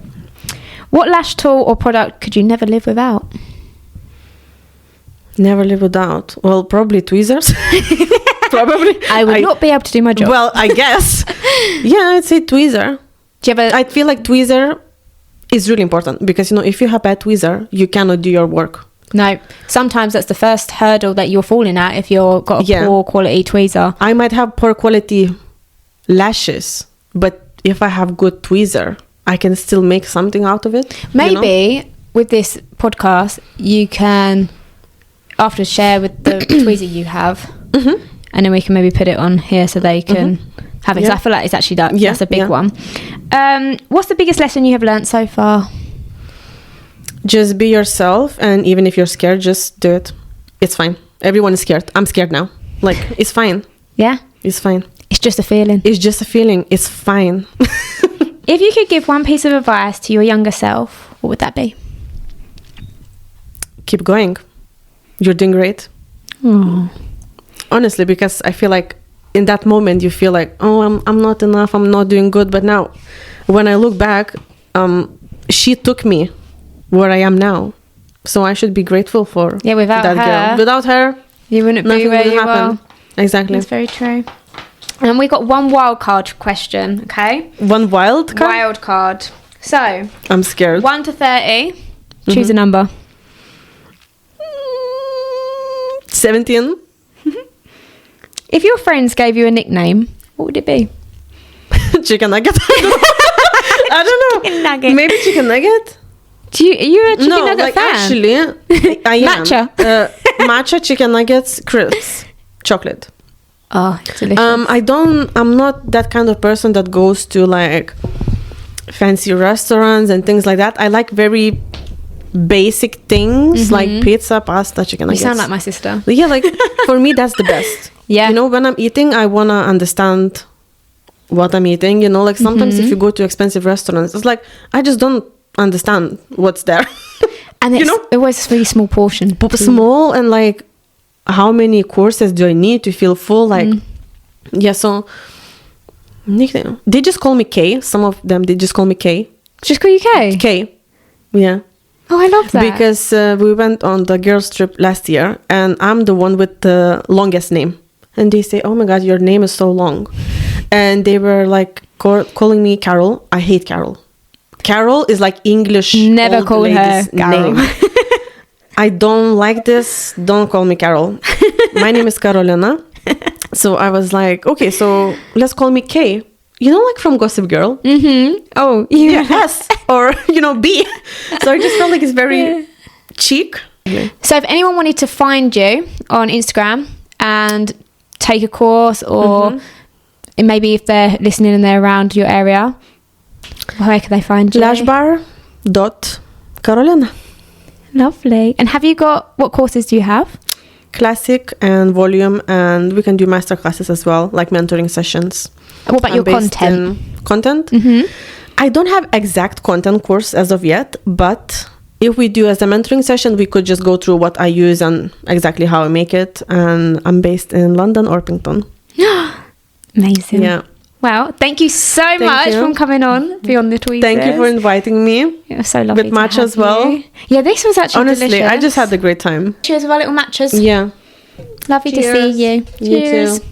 What lash tool or product could you never live without? Never live without. Well, probably tweezers. Probably. I would not be able to do my job. Well, I guess. Yeah, I'd say tweezer. Do you have I feel like tweezer is really important because, you know, if you have bad tweezer, you cannot do your work. No. Sometimes that's the first hurdle that you're falling at if you've got a poor quality tweezer. I might have poor quality lashes, but if I have good tweezer, I can still make something out of it. Maybe with this podcast, you can, after, share with the tweezer you have, and then we can maybe put it on here so they can have it. 'Cause I feel like it's actually that's a big one. What's the biggest lesson you have learned so far? Just be yourself, and even if you're scared, just do it. It's fine. Everyone is scared. I'm scared now. Like, it's fine. Yeah? It's fine. It's just a feeling. It's just a feeling. It's fine. If you could give one piece of advice to your younger self, what would that be? Keep going. You're doing great. Oh. Honestly, because I feel like in that moment you feel like, oh, I'm not enough. I'm not doing good. But now, when I look back, she took me where I am now. So I should be grateful for without that her. girl. Without her, you wouldn't nothing be where would you happen. are. Exactly. That's very true. And we got one wild card question, okay? One wild card? Wild card. So, I'm scared. 1 to 30. Choose a number. 17. If your friends gave you a nickname, what would it be? Chicken nugget. I don't know. Chicken nugget. Maybe chicken nugget? Are you a chicken No, nugget like fan? actually, I am. Matcha. Matcha, chicken nuggets, crisps, chocolate. Oh, delicious. I'm not that kind of person that goes to like fancy restaurants and things like that. I like very basic things like pizza, pasta, chicken You nuggets. sound like my sister. Yeah, like for me that's the best. Yeah. You know, when I'm eating, I want to understand what I'm eating. You know, like sometimes if you go to expensive restaurants, it's like, I just don't understand what's there. And it's always a really small portion. Small, and like, how many courses do I need to feel full? Like, yeah, so nickname. They just call me K. Some of them, they just call me K. Just call you K? K. Yeah. Oh, I love that. Because we went on the girls trip last year, and I'm the one with the longest name. And they say, oh my God, your name is so long. And they were like calling me Carol. I hate Carol. Carol is like English. Never old call her lady's Carol. name. I don't like this. Don't call me Carol. My name is Karolina. So I was like, okay, so let's call me K. You know, like from Gossip Girl? Mm-hmm. Oh, yeah. S or, you know, B. So I just felt like it's very chic. Yeah. So if anyone wanted to find you on Instagram and take a course, or maybe if they're listening and they're around your area, where can they find you? Lashbar.Karolina. Lovely. And what courses do you have? Classic and volume, and we can do master classes as well, like mentoring sessions. What about your content? Content? I don't have exact content course as of yet, but if we do as a mentoring session, we could just go through what I use and exactly how I make it. And I'm based in London, Orpington. Amazing. Yeah. Well, thank you so much for coming on Beyond the Tweezers. Thank you for inviting me. It was so lovely. With matcha as well. You. Yeah, this was actually honestly delicious. I just had a great time. Cheers with our little matchas. Yeah. Lovely to see you. You Cheers. too.